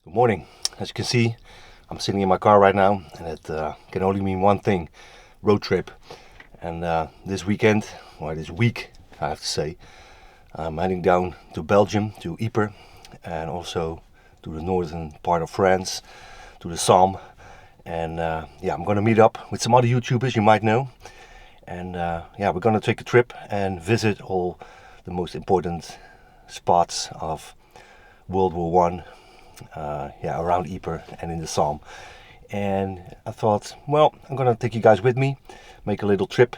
Good morning. As you can see, I'm sitting in my car right now, and it can only mean one thing: road trip. And this weekend, or this week, I have to say, I'm heading down to Belgium, to Ypres, and also to the northern part of France, to the Somme. And I'm going to meet up with some other YouTubers you might know. And we're going to take a trip and visit all the most important spots of World War One. Around Ypres and in the Somme. And I thought, well, I'm gonna take you guys with me, make a little trip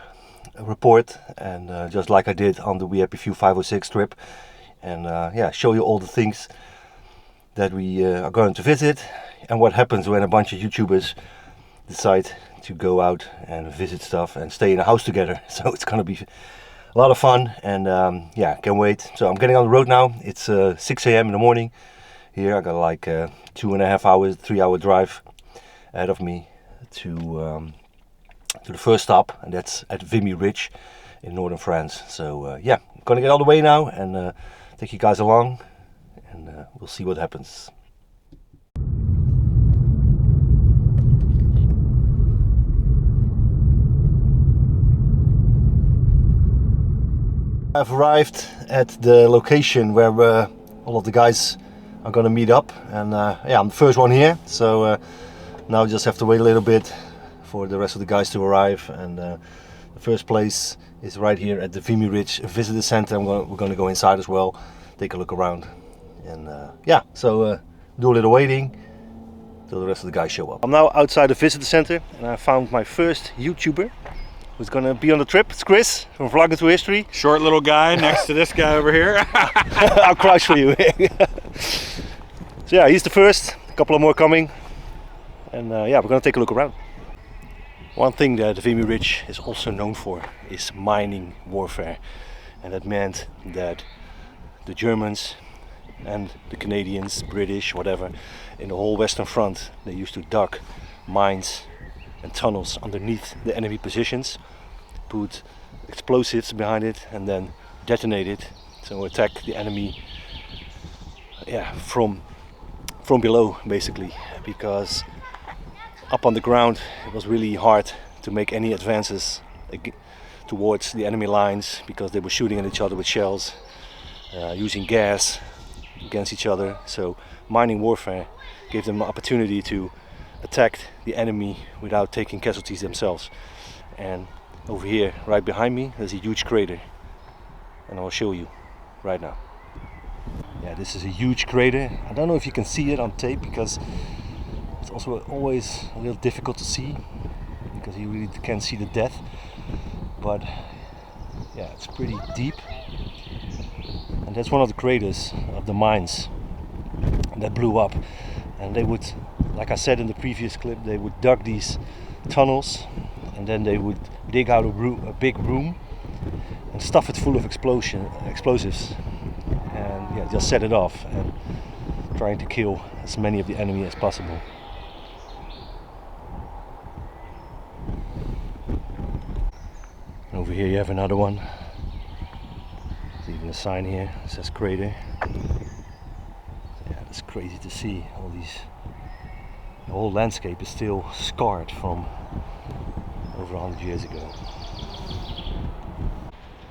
report, and just like I did on the WW1 506 trip, and show you all the things that we are going to visit, and what happens when a bunch of YouTubers decide to go out and visit stuff and stay in a house together. So it's gonna be a lot of fun, and can't wait. So I'm getting on the road now. It's 6 a.m. in the morning. Here I got like 2.5 hours, 3-hour drive ahead of me to the first stop, and that's at Ypres in northern France. So I'm gonna get all the way now and take you guys along, and we'll see what happens. I've arrived at the location where all of the guys are gonna meet up, and I'm the first one here, so now I just have to wait a little bit for the rest of the guys to arrive. And the first place is right here at the Ypres Visitor Center. We're gonna go inside as well, take a look around, and do a little waiting till the rest of the guys show up. I'm now outside the Visitor Center, and I found my first YouTuber who's gonna be on the trip. It's Chris from Vlogging Through History. Short little guy next to this guy over here. I'll crouch for you. So he's the first, a couple of more coming, and we're gonna take a look around. One thing that Ypres is also known for is mining warfare, and that meant that the Germans and the Canadians, British, whatever, in the whole Western Front, they used to dug mines and tunnels underneath the enemy positions, put explosives behind it, and then detonate it, so attack the enemy from below, basically, because up on the ground it was really hard to make any advances towards the enemy lines, because they were shooting at each other with shells, using gas against each other. So mining warfare gave them an opportunity to attack the enemy without taking casualties themselves. And over here, right behind me, there's a huge crater, and I'll show you right now. Yeah, this is a huge crater. I don't know if you can see it on tape, because it's also always a little difficult to see, because you really can't see the depth. But yeah, it's pretty deep, and that's one of the craters of the mines that blew up. And they would, like I said in the previous clip, they would dug these tunnels, and then they would dig out a big room and stuff it full of explosives, and just set it off, and trying to kill as many of the enemy as possible. Over here you have another one. There's even a sign here that says crater. Yeah, it's crazy to see all these. The whole landscape is still scarred from over 100 years ago.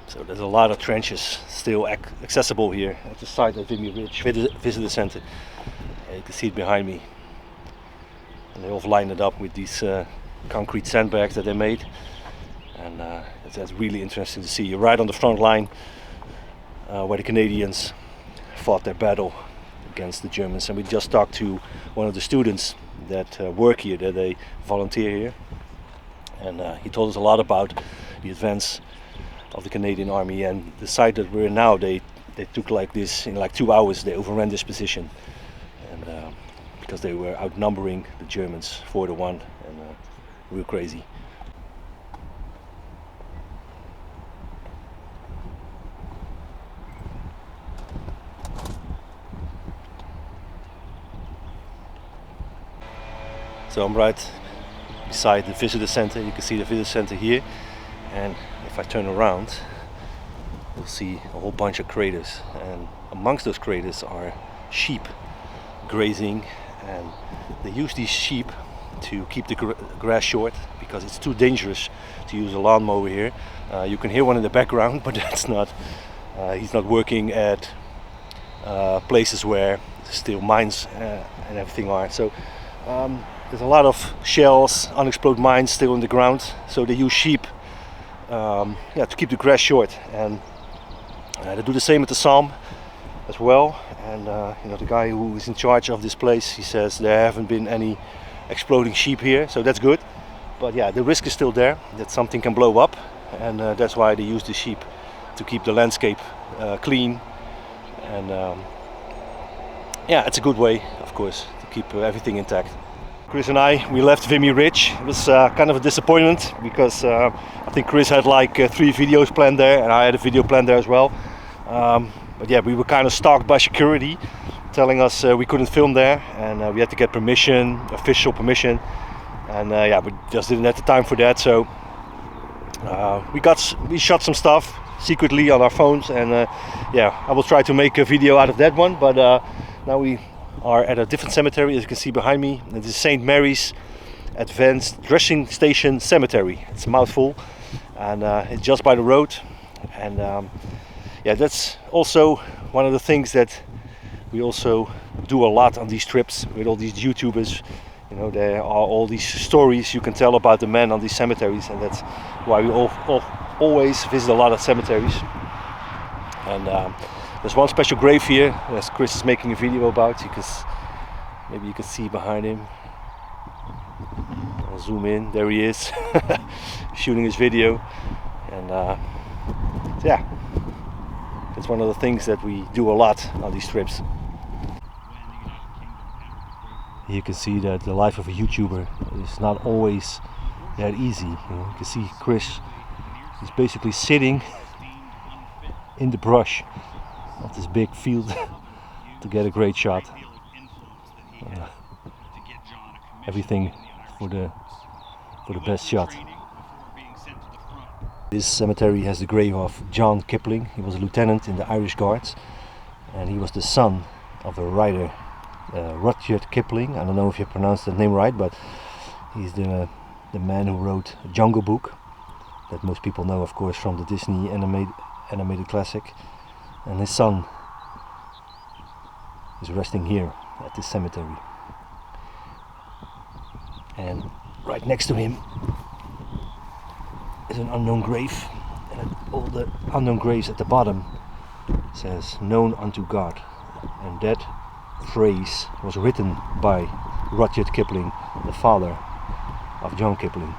So there's a lot of trenches still accessible here at the site of Ypres Visitor Center. You can see it behind me, and they all lined it up with these concrete sandbags that they made, and that's really interesting to see. You're right on the front line where the Canadians fought their battle against the Germans. And we just talked to one of the students that work here, that they volunteer here, and he told us a lot about the advance of the Canadian Army. And the site that we're in now, they took like this in like 2 hours. They overran this position, and because they were outnumbering the Germans 4-1, and real crazy. So I'm right beside the visitor center. You can see the visitor center here, and if I turn around, you'll see a whole bunch of craters, and amongst those craters are sheep grazing and they use these sheep to keep the grass short because it's too dangerous to use a lawnmower here. You can hear one in the background, but that's not. He's not working at places where still mines and everything are. So there's a lot of shells, unexploded mines still in the ground. So they use sheep to keep the grass short, and they do the same at the Somme as well. And the guy who is in charge of this place, he says there haven't been any exploding sheep here, so that's good. But yeah, the risk is still there that something can blow up, and that's why they use the sheep to keep the landscape clean. And it's a good way, of course, to keep everything intact. Chris and we left Vimy Ridge. It was kind of a disappointment because I think Chris had like 3 videos planned there, and I had a video planned there as well. But yeah, we were kind of stalked by security, telling us we couldn't film there, and we had to get permission, official permission. And we just didn't have the time for that, so we shot some stuff secretly on our phones, and I will try to make a video out of that one. But now we are at a different cemetery, as you can see behind me. It is St. Mary's Advanced Dressing Station Cemetery. It's a mouthful, and it's just by the road. And that's also one of the things that we also do a lot on these trips with all these YouTubers. There are all these stories you can tell about the men on these cemeteries, and that's why we always visit a lot of cemeteries. And there's one special grave here, as Chris is making a video about. Maybe you can see behind him. I'll zoom in. There he is, shooting his video. And it's one of the things that we do a lot on these trips. You can see that the life of a YouTuber is not always that easy. You can see Chris is basically sitting in the brush of this big field to get a great shot. Everything for the best shot. This cemetery has the grave of John Kipling. He was a lieutenant in the Irish Guards, and he was the son of a writer, Rudyard Kipling. I don't know if you pronounced that name right, but he's the man who wrote Jungle Book, that most people know, of course, from the Disney animated classic. And his son is resting here at this cemetery. And right next to him is an unknown grave, and all the unknown graves at the bottom says "known unto God," and that phrase was written by Rudyard Kipling, the father of John Kipling.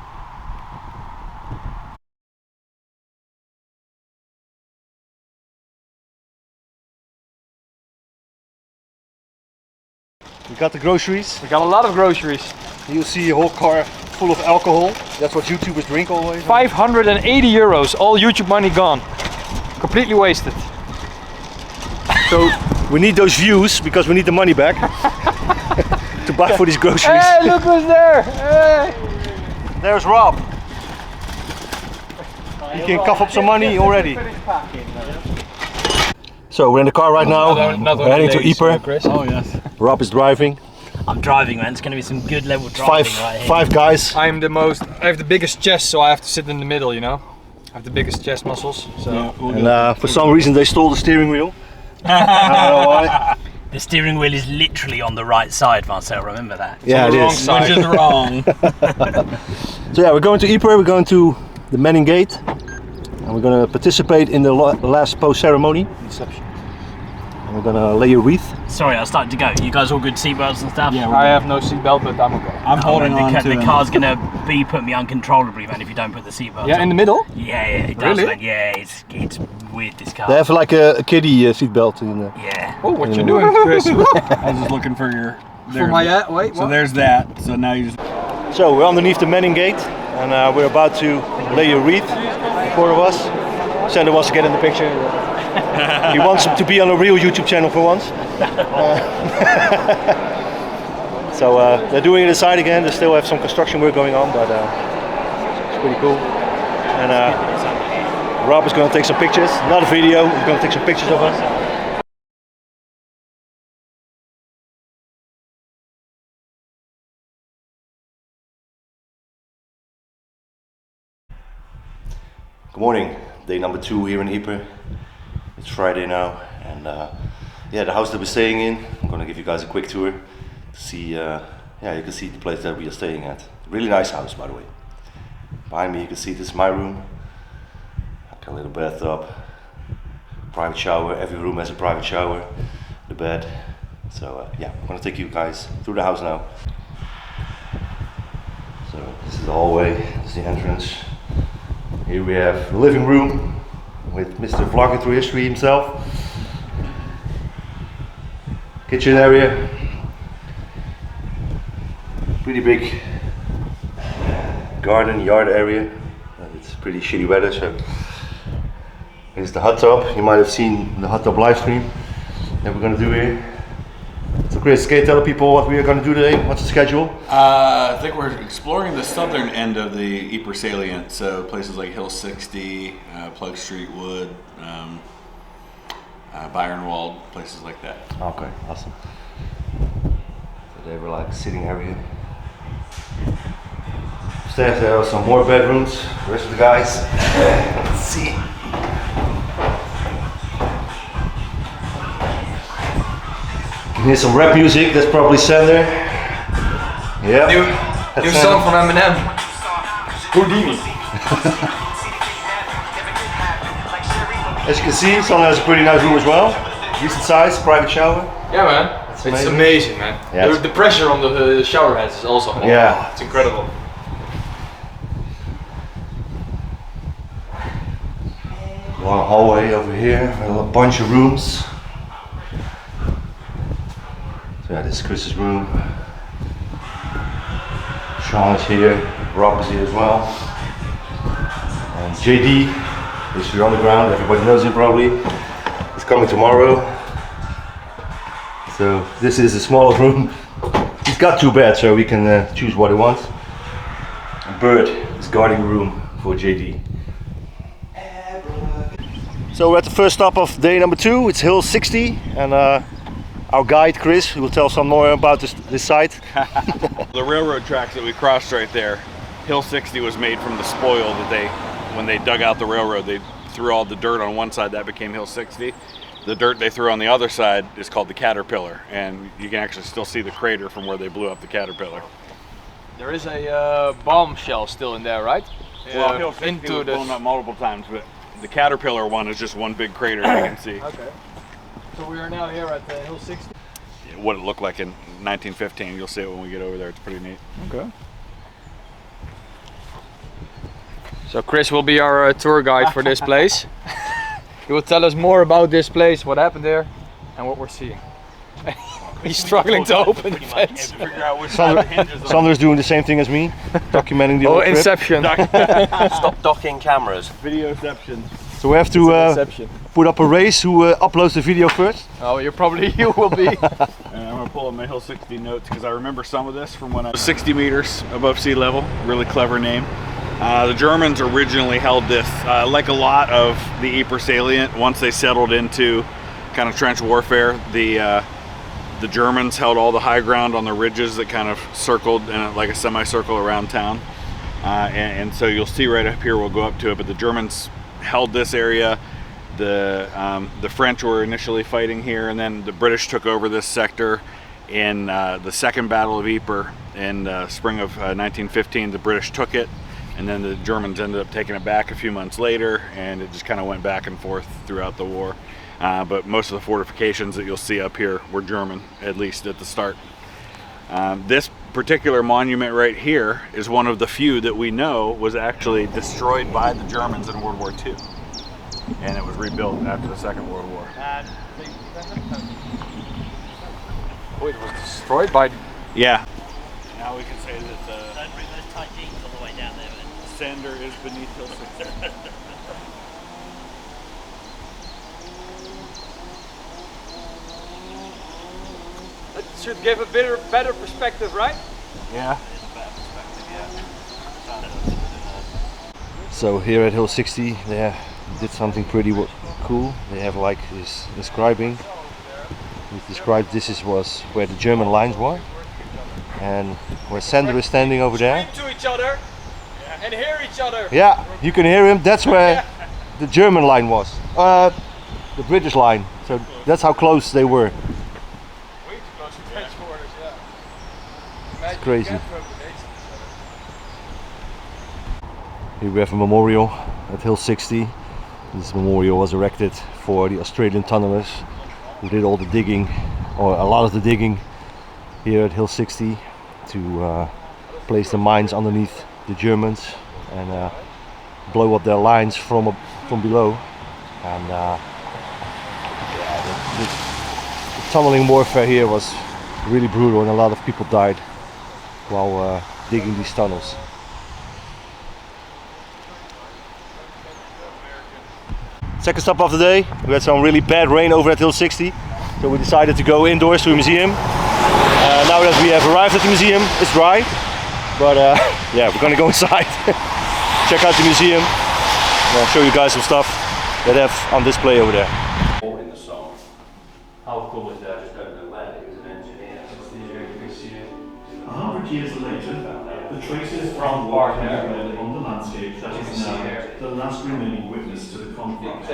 We got the groceries. We got a lot of groceries. You'll see a whole car full of alcohol. That's what YouTubers drink always. 580 euros, all YouTube money gone. Completely wasted. So we need those views because we need the money back to buy for these groceries. Hey, look who's there! Hey. There's Rob. You can cough up some money already. So we're in the car right now, we're heading to Ypres. Oh yes. Rob is driving. I'm driving, man. It's going to be some good level driving right here. 5 guys. I have the biggest chest, so I have to sit in the middle, I have the biggest chest muscles. So. And for some reason they stole the steering wheel. I don't know why. The steering wheel is literally on the right side, Marcel, remember that? Yeah, it is. Side. Which is wrong. So yeah, we're going to Ypres, we're going to the Manning Gate, and we're going to participate in the last post ceremony. And we're going to lay a wreath. Sorry, I was starting to go. You guys all good seatbelts and stuff? Yeah, I have no seatbelt, but I'm okay. I'm holding on to the car's going to beep at me uncontrollably, man, if you don't put the seatbelt Yeah, on. in the middle? Yeah, it does, Really? man. Yeah, it's weird, this car. They have like a kiddie seatbelt in there. Yeah. Oh, what you doing, Chris? I was just looking for your. For my wait. So What? there's that. So now you just. So we're underneath the Manning Gate, and we're about to lay a wreath, the 4 of us. Sander wants to get in the picture. He wants to be on a real YouTube channel for once. So they're doing it inside again. They still have some construction work going on, but it's pretty cool. And Rob is going to take some pictures. Not a video, he's going to take some pictures of us. Good morning, day number 2 here in Ypres. It's Friday now, and yeah, the house that we're staying in, I'm gonna give you guys a quick tour to see, yeah, you can see the place that we are staying at. Really nice house, by the way. Behind me you can see this is my room. Got a little bathtub, private shower, every room has a private shower, the bed. So yeah, I'm gonna take you guys through the house now. So this is the hallway, this is the entrance. Here we have the living room with Mr. Vlogging Through History himself. Kitchen area. Pretty big garden, yard area. It's pretty shitty weather, so here's the hot tub. You might have seen the hot tub live stream that we're gonna do here. So Chris, can you tell people what we are gonna do today? What's the schedule? I think we're exploring the southern end of the Ypres salient, so places like Hill 60, Plug Street Wood, Bayernwald, places like that. Okay, awesome. So they were like sitting area. Upstairs there are some more bedrooms. The rest of the guys. Let's see. You can hear some rap music. That's probably Sander. Yeah. New song from Eminem. Houdini. As you can see, Sander has a pretty nice room as well. Decent size, private shower. Yeah, man. It's amazing, man. Yeah, the pressure on the shower heads is also. Yeah. It's incredible. Long hallway over here, a bunch of rooms. So yeah, this is Chris's room. Sean is here, Rob is here as well. And JD is here on the ground, everybody knows him probably. He's coming tomorrow. So this is a smaller room. He's got 2 beds, so we can choose what he wants. A bird is guarding the room for JD. So we're at the first stop of day number 2. It's Hill 60, and our guide Chris will tell some more about this site. The railroad tracks that we crossed right there, Hill 60 was made from the spoil that when they dug out the railroad, they threw all the dirt on one side, that became Hill 60. The dirt they threw on the other side is called the Caterpillar, and you can actually still see the crater from where they blew up the Caterpillar. There is a bombshell still in there, right? Well, Hill 60 was blown up multiple times, but the Caterpillar one is just one big crater you can see. Okay. So we are now here at the Hill 60. What it looked like in 1915, you'll see it when we get over there. It's pretty neat. Okay. So Chris will be our tour guide for this place. He will tell us more about this place, what happened there, and what we're seeing. He's struggling to open the fence. Sander's doing the same thing as me, documenting the whole trip. Inception. Stop docking cameras. Videoception. So we have to put up a race who uploads the video first. Oh, you will be. And I'm gonna pull up my Hill 60 notes because I remember some of this from when I was 60 meters above sea level. Really clever name. The Germans originally held this, like a lot of the Ypres salient. Once they settled into kind of trench warfare, the Germans held all the high ground on the ridges that kind of circled in like a semicircle around town. And so you'll see right up here, we'll go up to it, but the Germans held this area. The French were initially fighting here, and then the British took over this sector in the Second Battle of Ypres in spring of 1915. The British took it, and then the Germans ended up taking it back a few months later, and it just kind of went back and forth throughout the war. But most of the fortifications that you'll see up here were German, at least at the start. This particular monument right here is one of the few that we know was actually destroyed by the Germans in World War II. And it was rebuilt after the Second World War. Wait, it was destroyed by... Yeah. Now we can say that Don't bring those tight jeans all the way down there, man. Sander is beneath Hill 60. That should give a better perspective, right? Yeah. So here at Hill 60, they did something pretty cool. They have like this inscribing. We described was where the German lines were, and where Sander is standing over there. To each other. and hear each other. Yeah, you can hear him. That's where the German line was. The British line. So that's how close they were. Way too close to French borders, yeah. It's crazy. Here we have a memorial at Hill 60. This memorial was erected for the Australian tunnelers who did all the digging, or a lot of the digging, here at Hill 60 to place the mines underneath the Germans and blow up their lines from below. And the tunneling warfare here was really brutal, and a lot of people died while digging these tunnels. Second stop of the day. We had some really bad rain over at Hill 60, so we decided to go indoors to a museum. Now that we have arrived at the museum, it's dry, but yeah, we're gonna go inside, check out the museum, and I'll show you guys some stuff that they have on display over there. In the Somme. How cool is that? I just don't know where. He was an engineer. 100 years later, the traces from war remain on the landscape that is now the last remaining witness to the conflict.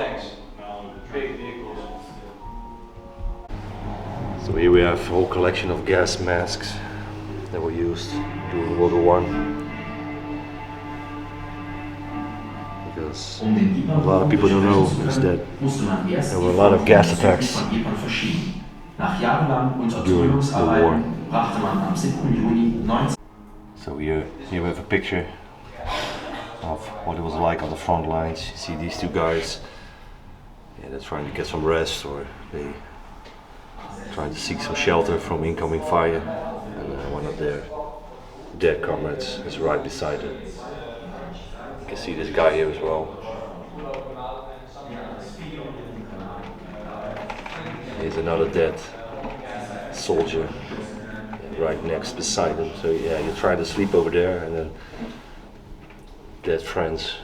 Big vehicles. So here we have a whole collection of gas masks that were used during World War I. Because a lot of people don't know is that there were a lot of gas attacks during the war. So here we have a picture of what it was like on the front lines. You see these two guys, yeah, they're trying to get some rest, or they trying to seek some shelter from incoming fire, and one of their dead comrades is right beside them. You can see this guy here as well. Here's another dead soldier right next beside him. So yeah, you try to sleep over there, and then dead friends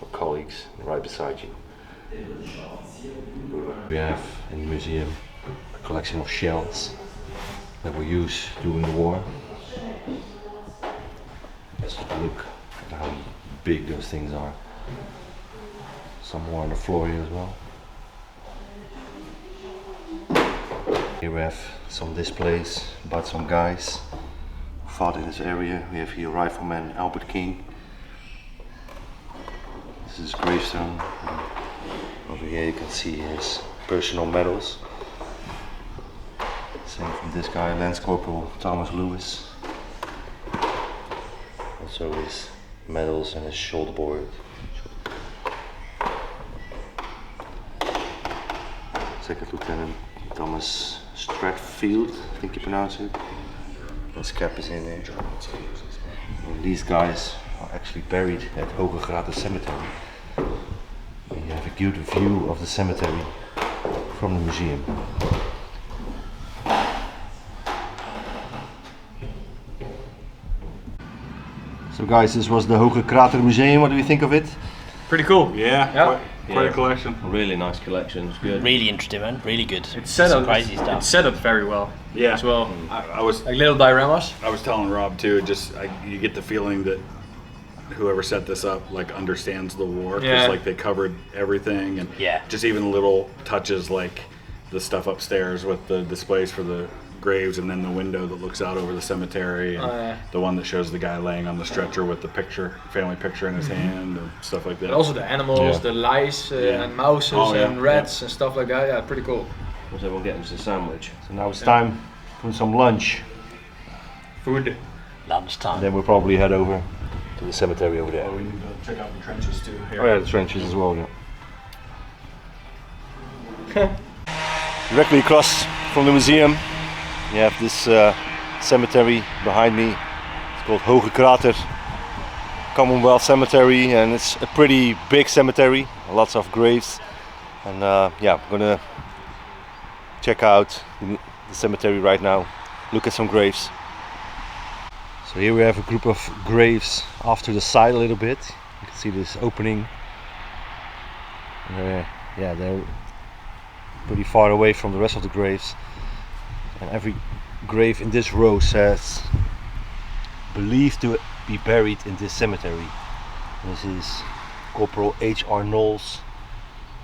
or colleagues right beside you. We have in the museum a collection of shells that were used during the war. Just look at how big those things are. Some more on the floor here as well. Here we have some displays about some guys who fought in this area. We have here Rifleman Albert King. This is his gravestone. Over here you can see his personal medals. Same from this guy, Lance Corporal Thomas Lewis. Also his medals and his shoulder board. Second Lieutenant Thomas Stratfield, I think you pronounce it. His cap is in there. And these guys are actually buried at Hoge Graten Cemetery. You have a good view of the cemetery from the museum. So guys, this was the Hoge Graten Museum. What do you think of it? Pretty cool. Yeah, quite a collection. Really nice collection. It's good. Really interesting, man. Really good. It's set Some up. crazy stuff. It's set up very well. Yeah, As well. I was Like little dioramas. telling Rob too. You get the feeling that whoever set this up like understands the war, because Yeah. like they covered everything, and Yeah. just even little touches like the stuff upstairs with the displays for the graves, and then the window that looks out over the cemetery, and Yeah. the one that shows the guy laying on the stretcher with the family picture in his hand, and stuff like that. But also the animals, Yeah. the lice Yeah. and mouses Oh, yeah, and rats and stuff like that. Yeah, pretty cool. Was everyone getting us a sandwich? So now it's time for some lunch. Food. Lunchtime. Then we'll probably head over to the cemetery over there. We need to check out the trenches too. Here. Oh yeah, the trenches as well, yeah. Directly across from the museum, you have this cemetery behind me. It's called Hoge Graten Commonwealth Cemetery, and it's a pretty big cemetery, lots of graves. And yeah, I'm gonna check out the cemetery right now, look at some graves. So here we have a group of graves off to the side a little bit. You can see this opening. Yeah, they're pretty far away from the rest of the graves. And every grave in this row says, believed to be buried in this cemetery. This is Corporal H.R. Knowles,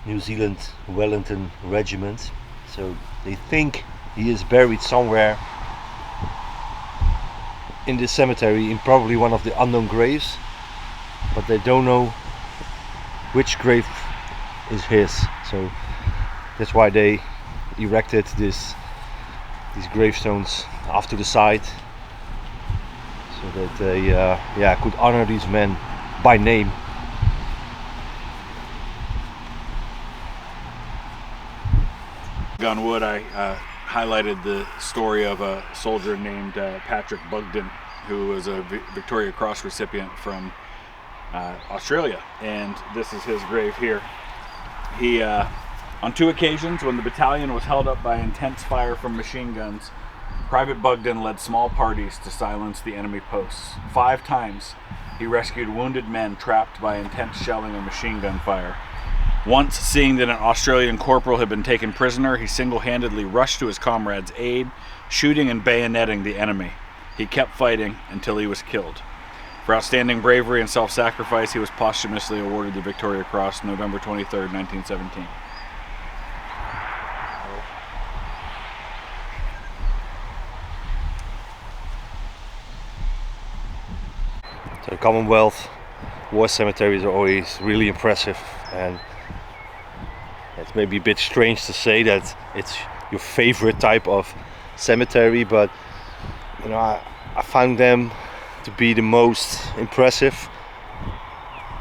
New Zealand Wellington Regiment. So they think he is buried somewhere in this cemetery, in probably one of the unknown graves, but they don't know which grave is his. So that's why they erected these gravestones off to the side, so that they could honor these men by name. On wood, I highlighted the story of a soldier named Patrick Bugden, who was a Victoria Cross recipient from Australia, and this is his grave here. He, on 2 occasions when the battalion was held up by intense fire from machine guns, Private Bugden led small parties to silence the enemy posts. 5 times he rescued wounded men trapped by intense shelling and machine gun fire. Once, seeing that an Australian corporal had been taken prisoner, he single-handedly rushed to his comrades' aid, shooting and bayoneting the enemy. He kept fighting until he was killed. For outstanding bravery and self-sacrifice, he was posthumously awarded the Victoria Cross November 23, 1917. So the Commonwealth war cemeteries are always really impressive, and it's maybe a bit strange to say that it's your favorite type of cemetery, but you know, I found them to be the most impressive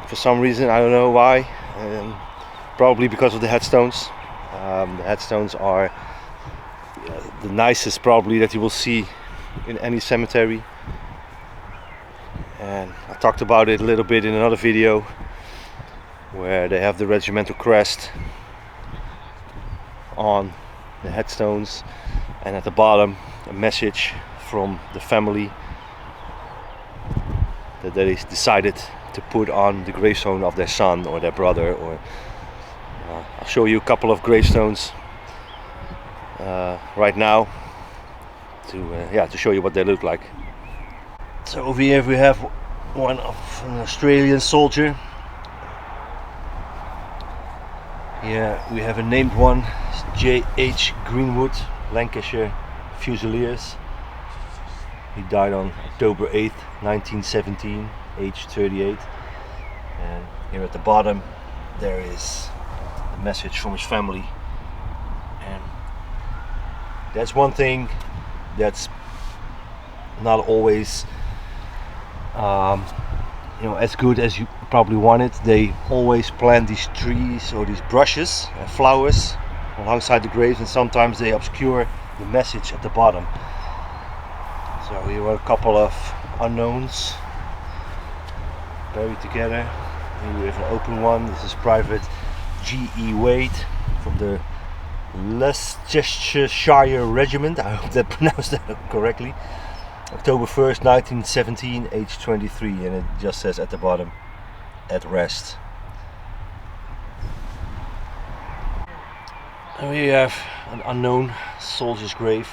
for some reason. I don't know why. Probably because of the headstones. The headstones are the nicest probably that you will see in any cemetery, and I talked about it a little bit in another video where they have the regimental crest on the headstones, and at the bottom a message from the family that they decided to put on the gravestone of their son or their brother. Or I'll show you a couple of gravestones right now to show you what they look like. So over here we have one of an Australian soldier. Here we have a named one, J.H. Greenwood, Lancashire Fusiliers. He died on October 8th, 1917, age 38. And here at the bottom there is a message from his family. And that's one thing that's not always as good as you probably want it. They always plant these trees or these brushes and flowers alongside the graves, and sometimes they obscure the message at the bottom. So here were a couple of unknowns buried together. Here we have an open one. This is Private G.E. Wade from the Leicestershire Regiment. I hope that pronounced that correctly. October 1st, 1917, age 23, and it just says at the bottom, at rest. And we have an unknown soldier's grave.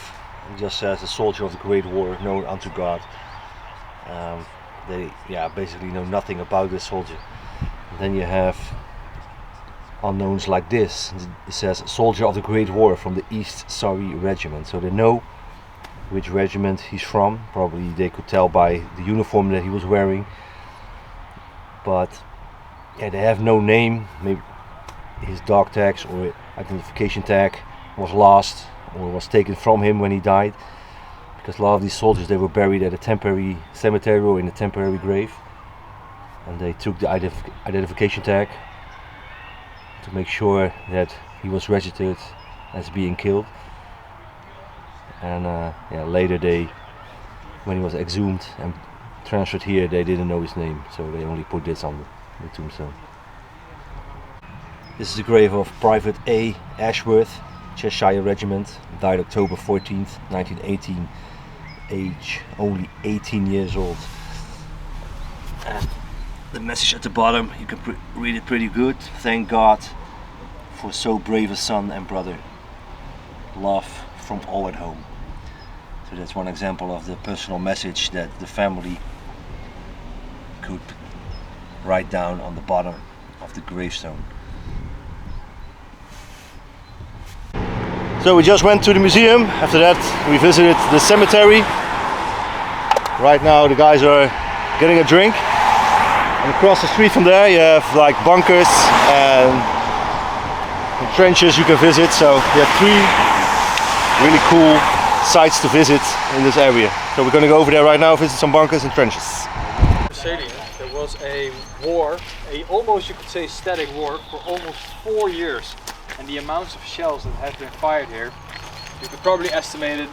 It just says a soldier of the Great War, known unto God. They basically know nothing about this soldier. And then you have unknowns like this. It says soldier of the Great War from the East Surrey Regiment. So they know which regiment he's from. Probably they could tell by the uniform that he was wearing, but they have no name. Maybe his dog tags or identification tag was lost or was taken from him when he died, because a lot of these soldiers, they were buried at a temporary cemetery or in a temporary grave, and they took the identification tag to make sure that he was registered as being killed. And later when he was exhumed and transferred here, they didn't know his name, so they only put this on the tombstone. This is the grave of Private A. Ashworth, Cheshire Regiment, died October 14th, 1918, age only 18 years old. And the message at the bottom, you can read it pretty good. Thank God for so brave a son and brother. Love from all at home. So that's one example of the personal message that the family could right down on the bottom of the gravestone. So we just went to the museum. After that we visited the cemetery. Right now the guys are getting a drink. And across the street from there you have like bunkers and trenches you can visit. So you have 3 really cool sites to visit in this area. So we're going to go over there right now, visit some bunkers and trenches. There was a war, almost you could say static war, for almost 4 years. And the amounts of shells that have been fired here, you could probably estimate it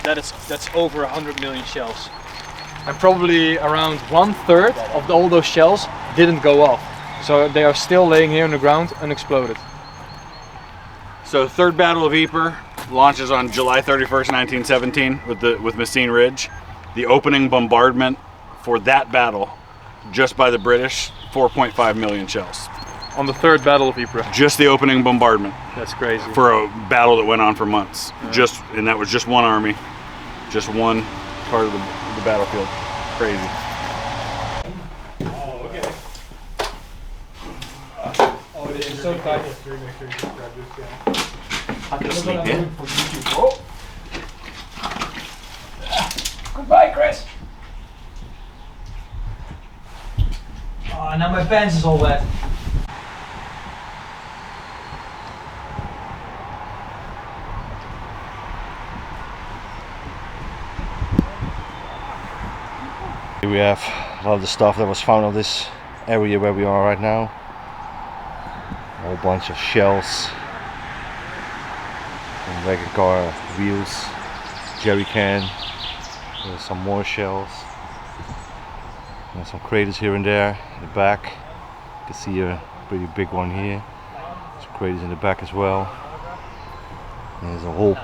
that's over 100 million shells. And probably around 1/3 of all those shells didn't go off. So they are still laying here on the ground unexploded. So Third Battle of Ypres launches on July 31st, 1917 with Messines Ridge. The opening bombardment for that battle, just by the British, 4.5 million shells. On the Third Battle of Ypres. Just the opening bombardment. That's crazy. For a battle that went on for months. And that was just one army, just one part of the battlefield. Crazy. Oh, okay. Oh, it is so tight. I can sleep here. Goodbye, Chris. Oh, now my pants is all wet. Here we have a lot of the stuff that was found on this area where we are right now. A whole bunch of shells, some wagon car wheels, jerry can, there's some more shells, and some craters here and there in the back. You can see a pretty big one here. Some craters in the back as well. And there's a whole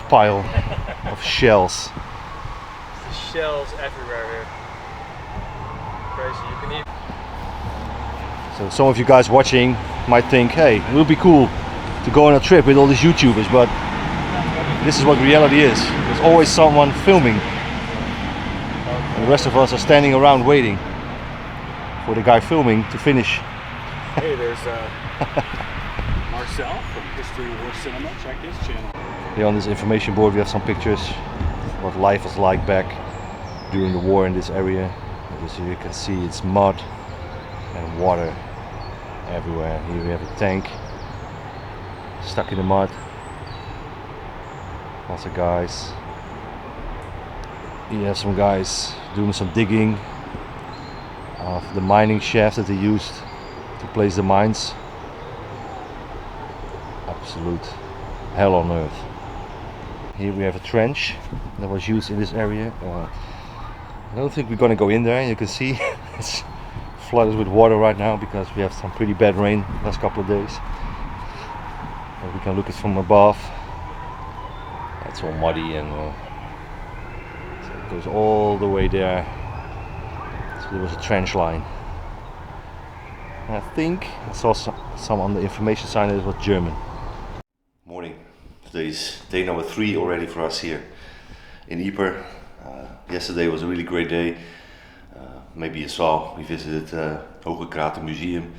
pile of shells. The shells everywhere here. Crazy, you can eat. So some of you guys watching might think, hey, it would be cool to go on a trip with all these YouTubers, but this is what reality is. There's always someone filming. And the rest of us are standing around waiting for the guy filming to finish. Hey, there's Marcel from History War Cinema. Check his channel. Here on this information board we have some pictures of what life was like back during the war in this area. As you can see, it's mud and water everywhere. Here we have a tank stuck in the mud. Lots of guys. Here you have some guys doing some digging of the mining shaft that they used to place the mines. Absolute hell on earth. Here we have a trench that was used in this area. I don't think we're gonna go in there. You can see it's flooded with water right now because we have some pretty bad rain last couple of days. And we can look at it from above. It's all muddy and so it goes all the way there. So there was a trench line. And I think I saw some on the information sign that it was German. Morning. Today's day number 3 already for us here in Ypres. Yesterday was a really great day. Maybe you saw, we visited Hoge Krater Museum,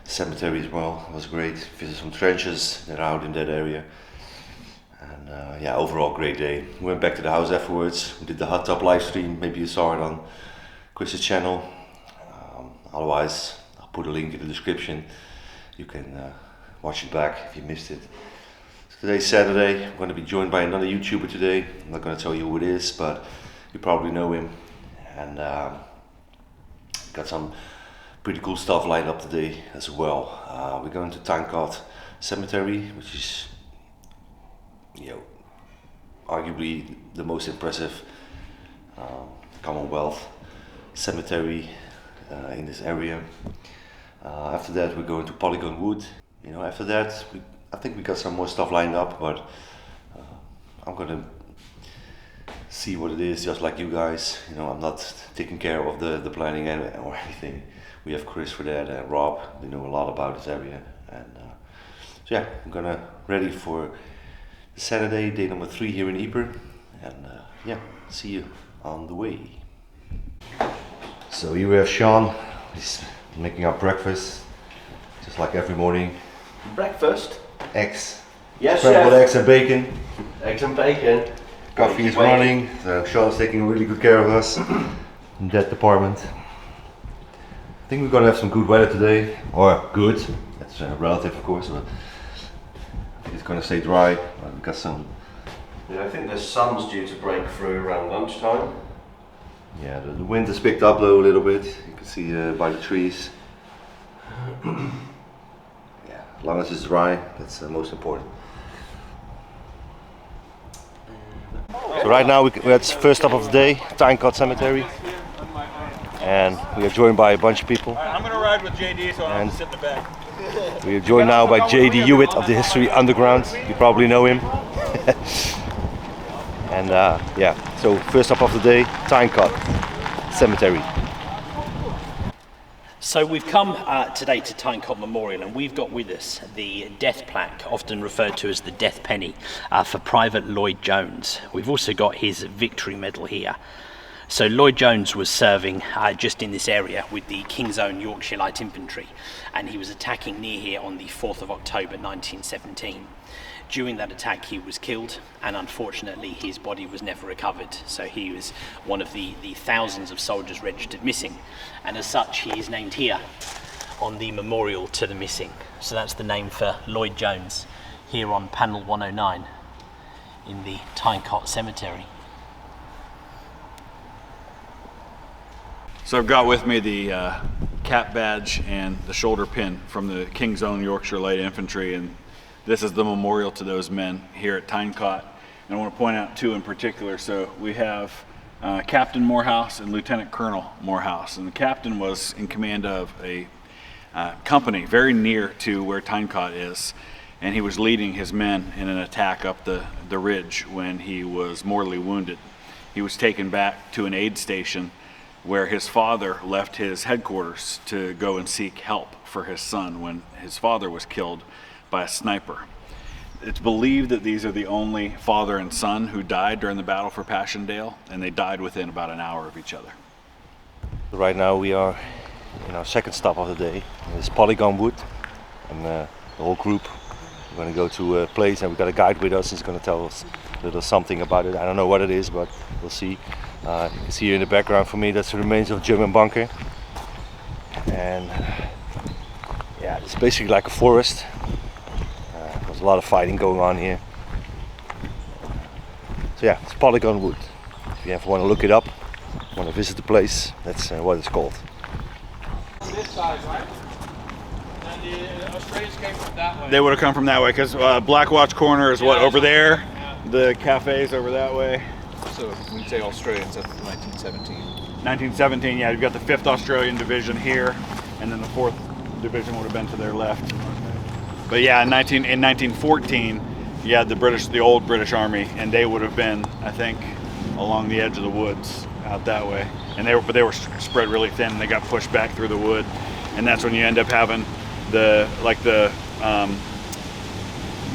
cemetery as well. It was great. Visited some trenches that are out in that area. And yeah, overall great day. We went back to the house afterwards. We did the hot tub live stream. Maybe you saw it on Chris's channel. Otherwise, I'll put a link in the description. You can watch it back if you missed it. Today's Saturday. I'm going to be joined by another YouTuber today. I'm not going to tell you who it is, but you probably know him. And got some pretty cool stuff lined up today as well. We're going to Tankard Cemetery, which is, you know, arguably the most impressive Commonwealth cemetery in this area. After that, we're going to Polygon Wood. You know, after that, I think we got some more stuff lined up, but I'm gonna see what it is, just like you guys. You know, I'm not taking care of the planning or anything. We have Chris for that and Rob. They know a lot about this area, and so yeah, I'm gonna ready for Saturday, day number 3 here in Ypres, and yeah, see you on the way. So here we have Sean. He's making our breakfast, just like every morning. Breakfast? Eggs. Yes, Scrambled chef. eggs and bacon. Eggs and bacon. Coffee is running, so Sean's taking really good care of us in that department. I think we're gonna have some good weather today, or good, that's relative of course, but it's gonna stay dry. We've got some. Yeah, I think the sun's due to break through around lunchtime. Yeah, the wind has picked up though a little bit. You can see by the trees. Yeah, as long as it's dry, that's most important. So right now we're at the first stop of the day, Tynecott Cemetery, and we are joined by a bunch of people. I'm gonna ride with JD, so I don't have to sit in the back. We are joined now by JD Hewitt of the History Underground. You probably know him. And yeah, so first stop of the day, Tynecott Cemetery. So we've come today to Tynecott Memorial, and we've got with us the death plaque, often referred to as the death penny, for Private Lloyd Jones. We've also got his victory medal here. So Lloyd Jones was serving just in this area with the King's Own Yorkshire Light Infantry, and he was attacking near here on the 4th of October 1917. During that attack he was killed, and unfortunately his body was never recovered, so he was one of the thousands of soldiers registered missing, and as such he is named here on the memorial to the missing. So that's the name for Lloyd Jones here on panel 109 in the Tynecott Cemetery. So I've got with me the cap badge and the shoulder pin from the King's Own Yorkshire Light Infantry, and this is the memorial to those men here at Tynecott. And I want to point out two in particular. So we have Captain Morehouse and Lieutenant Colonel Morehouse, and the captain was in command of a company very near to where Tynecott is, and he was leading his men in an attack up the ridge when he was mortally wounded. He was taken back to an aid station where his father left his headquarters to go and seek help for his son when his father was killed by a sniper. It's believed that these are the only father and son who died during the battle for Passchendaele, and they died within about an hour of each other. Right now we are in our second stop of the day. It's Polygon Wood, and the whole group we're going to go to a place, and we've got a guide with us. He's going to tell us a little something about it. I don't know what it is, but we'll see. You can see here in the background for me, that's the remains of a German bunker, and yeah, it's basically like a forest. There's a lot of fighting going on here. So yeah, it's Polygon Wood. If you ever want to look it up, want to visit the place, that's what it's called. This side, right? And the Australians came from that way. They would have come from that way, because Black Watch Corner is what, Yeah, over there? Yeah. The cafe's over that way. So when you say Australians, that's 1917. 1917, yeah, you've got the 5th Australian Division here, and then the 4th Division would have been to their left. But yeah, in 1914, you had the old British Army, and they would have been, I think, along the edge of the woods out that way. And they were spread really thin, and they got pushed back through the wood, and that's when you end up having the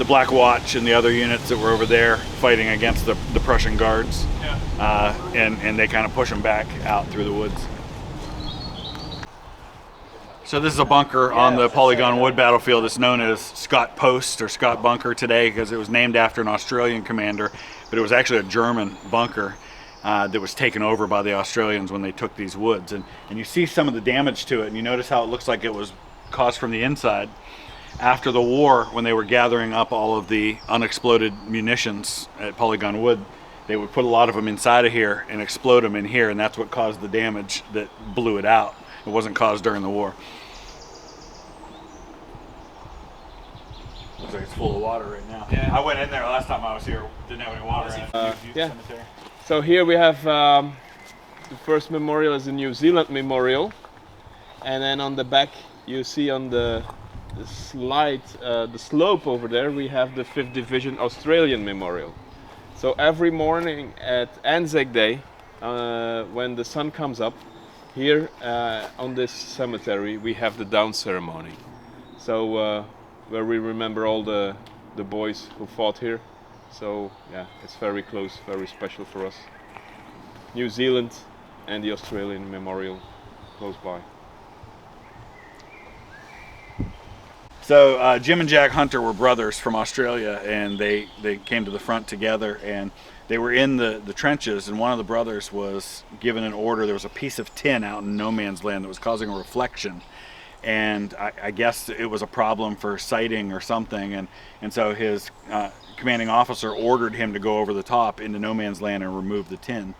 Black Watch and the other units that were over there fighting against the Prussian guards. Yeah. And they kind of push them back out through the woods. So this is a bunker on the Polygon Wood battlefield. It's known as Scott Post or Scott Bunker today because it was named after an Australian commander, but it was actually a German bunker that was taken over by the Australians when they took these woods. And you see some of the damage to it, and you notice how it looks like it was caused from the inside. After the war, when they were gathering up all of the unexploded munitions at Polygon Wood, they would put a lot of them inside of here and explode them in here, and that's what caused the damage that blew it out. It wasn't caused during the war. Looks like it's full of water right now. Yeah. I went in there last time I was here, didn't have any water in it. Yeah. So here we have the first memorial is the New Zealand memorial, and then on the back you see on the slide, the slope over there, we have the 5th Division Australian memorial. So every morning at Anzac Day, when the sun comes up, here on this cemetery we have the down ceremony. So where we remember all the boys who fought here. So yeah, it's very close, very special for us. New Zealand and the Australian memorial close by. So Jim and Jack Hunter were brothers from Australia, and they came to the front together, and they were in the trenches, and one of the brothers was given an order. There was a piece of tin out in no man's land that was causing a reflection, and I guess it was a problem for sighting or something, and so his commanding officer ordered him to go over the top into no man's land and remove the tin.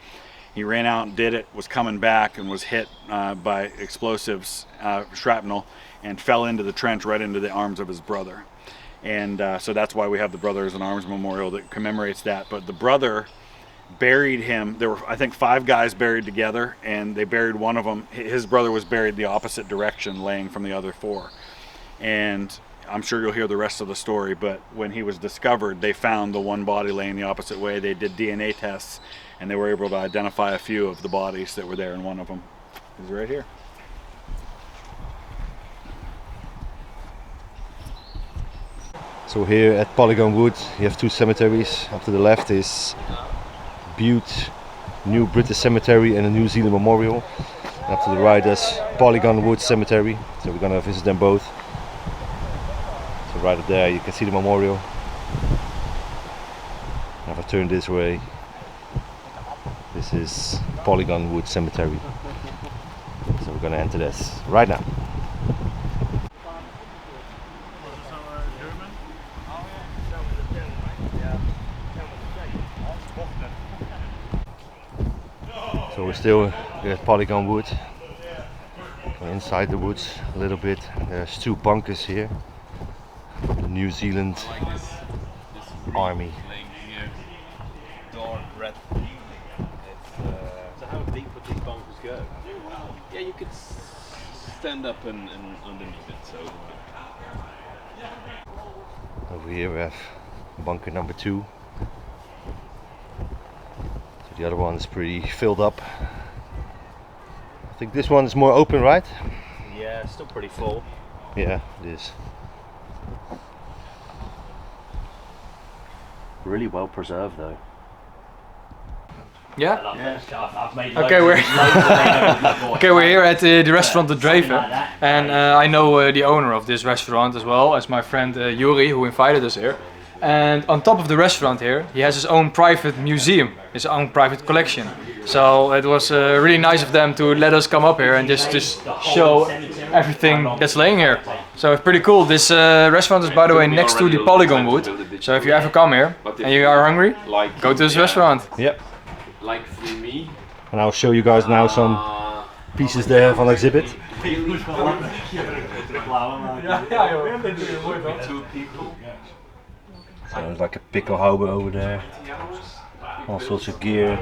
He ran out and did it, was coming back and was hit by explosives, shrapnel, and fell into the trench right into the arms of his brother. And so that's why we have the Brothers in Arms Memorial that commemorates that. But the brother buried him. There were, I think, 5 guys buried together, and they buried one of them. His brother was buried the opposite direction, laying from the other 4. And I'm sure you'll hear the rest of the story, but when he was discovered, they found the one body laying the opposite way. They did DNA tests, and they were able to identify a few of the bodies that were there, and one of them is right here. So here at Polygon Wood you have 2 cemeteries. Up to the left is Bute New British Cemetery and a New Zealand Memorial. And up to the right is Polygon Wood Cemetery. So we're gonna visit them both. So right up there you can see the memorial. If I turn this way, this is Polygon Wood Cemetery. So we're gonna enter this right now. So we're still at Polygon Wood. We're inside the woods a little bit. There's 2 bunkers here. The New Zealand Army. So how deep would these bunkers go? Yeah, you could stand up and underneath it. So Over here we have bunker number 2. So the other one is pretty filled up. I think this one is more open, right? yeah, still pretty full. Yeah, it is. Really well preserved though. Yeah? I've made Okay, we're here at the restaurant The Draven, and I know the owner of this restaurant as well as my friend Yuri, who invited us here. And on top of the restaurant here, he has his own private museum, his own private collection. So it was really nice of them to let us come up here and just show everything that's laying here. So it's pretty cool. This restaurant is, by the way, next to the Polygon Wood. So if you ever come here and you are hungry, go to this restaurant. Yep. Like for me, And I'll show you guys now some pieces they have on exhibit. 2 people. So there's like a pickle haube over there. All sorts of gear,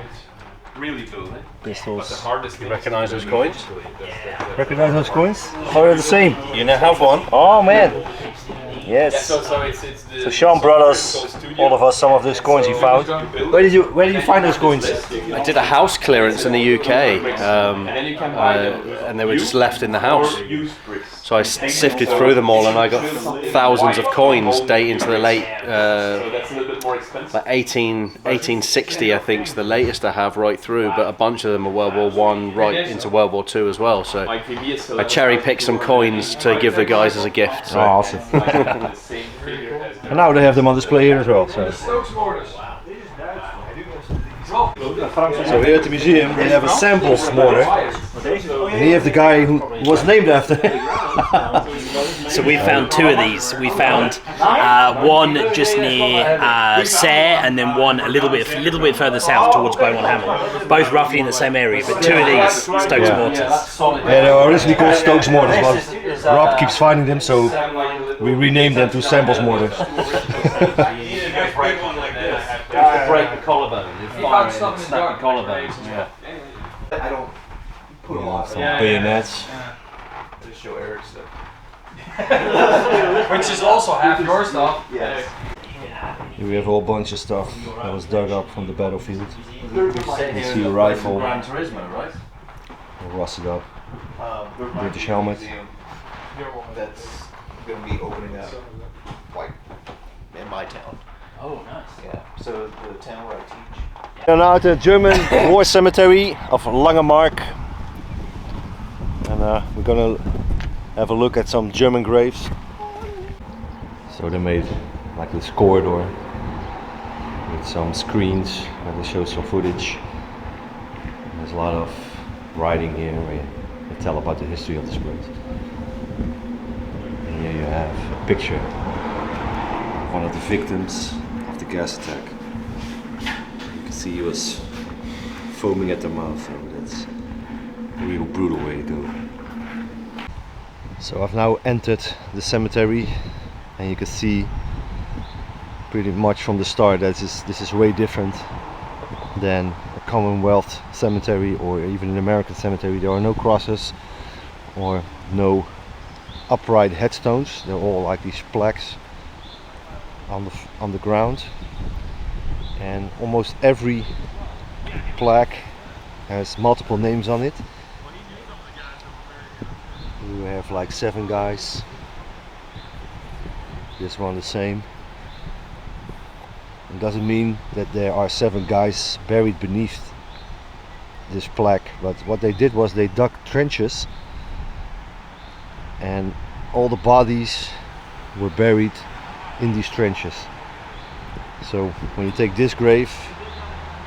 Really cool, eh? pistols. You recognise those coins? Recognize those coins? Oh, they're the same. You now have one. Oh man. Yes. So Sean brought us, all of us, some of those coins he found. Where did you find those coins? I did a house clearance in the UK, and they were just left in the house. So I sifted through them all, and I got thousands of coins dating to the late, like 1860, I think, is the latest I have right through. But a bunch of them are World War I right into World War II as well. So I cherry picked some coins to give the guys as a gift. So. Oh, awesome. And now they have them on display here as well. So here at the museum they have a samples mortar. And here have the guy who was named after. So we found 2 of these. We found one just near Sayre, and then one a little bit further south towards Beaumont Hamel. Both roughly in the same area, but 2 of these Stokes mortars. Yeah, they were originally called Stokes mortars, but Rob keeps finding them, so we renamed them to samples mortars. Break the collarbone. Snap the collarbone. Yeah. I don't put them on. Some bayonets. Just show Eric stuff. Which is also half your stuff. Yes. Here we have a whole bunch of stuff that was dug up from the battlefield. You can see a rifle, Gran Turismo, right? all rusted up, British helmet. That's going to be opening up, like, in my town. Oh, nice. Yeah. So the town where I teach. We are now at the German War Cemetery of Langemark. And we're gonna have a look at some German graves. So they made like this corridor with some screens where they show some footage. There's a lot of writing here where they tell about the history of the sprint. And here you have a picture of one of the victims of the gas attack. You can see he was foaming at the mouth, so that's a real brutal way to go. So I've now entered the cemetery, and you can see pretty much from the start that this is way different than a Commonwealth cemetery or even an American cemetery. There are no crosses or no upright headstones. They're all like these plaques on the ground, and almost every plaque has multiple names on it. You have like 7 guys. This one the same. It doesn't mean that there are 7 guys buried beneath this plaque, but what they did was they dug trenches and all the bodies were buried in these trenches. So when you take this grave,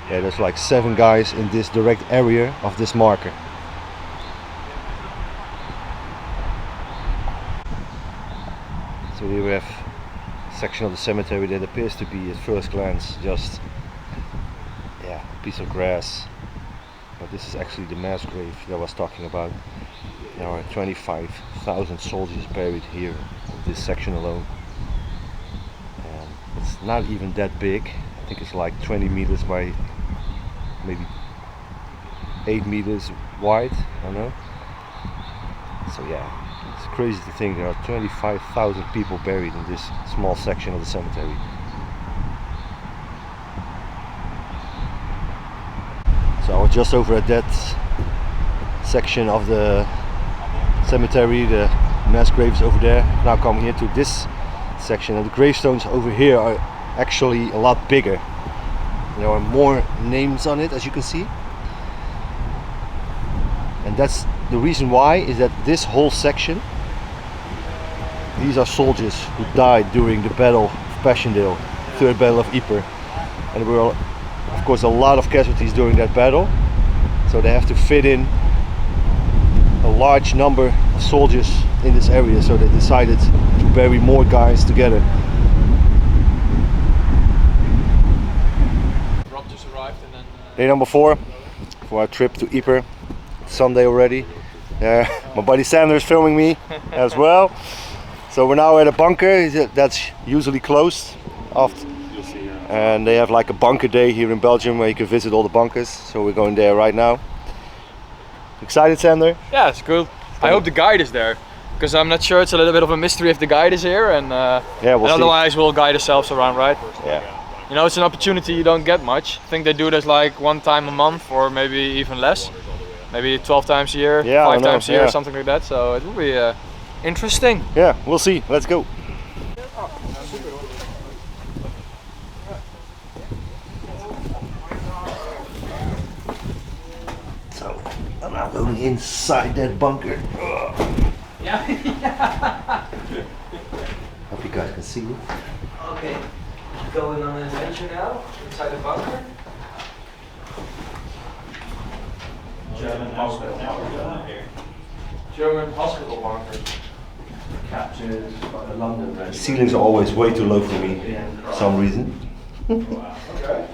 yeah, there's like 7 guys in this direct area of this marker. So here we have a section of the cemetery that appears to be at first glance just a piece of grass, but this is actually the mass grave that I was talking about. There are 25,000 soldiers buried here in this section alone, and it's not even that big. I think it's like 20 meters by maybe 8 meters wide, I don't know. So yeah, it's crazy to think there are 25,000 people buried in this small section of the cemetery. So I was just over at that section of the cemetery, the mass graves over there. Now coming here to this section, and the gravestones over here are actually a lot bigger. There are more names on it, as you can see. And that's the reason why, is that this whole section, these are soldiers who died during the Battle of Passchendaele, Third Battle of Ypres. And there were, of course, a lot of casualties during that battle. So they have to fit in a large number of soldiers in this area. So they decided to bury more guys together. Rob just arrived and then... Day number 4 for our trip to Ypres. It's Sunday already. My buddy Sander is filming me as well. So we're now at a bunker that's usually closed after, and they have like a bunker day here in Belgium where you can visit all the bunkers. So we're going there right now. Excited, Sander? Yeah, it's cool. I hope the guide is there, because I'm not sure. It's a little bit of a mystery if the guide is here, and otherwise we'll guide ourselves around, right? Yeah. You know, it's an opportunity you don't get much. I think they do this like 1 time a month, or maybe even less. Maybe 12 times a year, 5 times a year, something like that. So it will be interesting. Yeah, we'll see. Let's go. So I'm now going inside that bunker. Yeah. Hope you guys can see it. Okay, going on an adventure now inside the bunker. German hospital bunker. Captured by the London regiment. Ceilings are always way too low for me for some reason. Okay.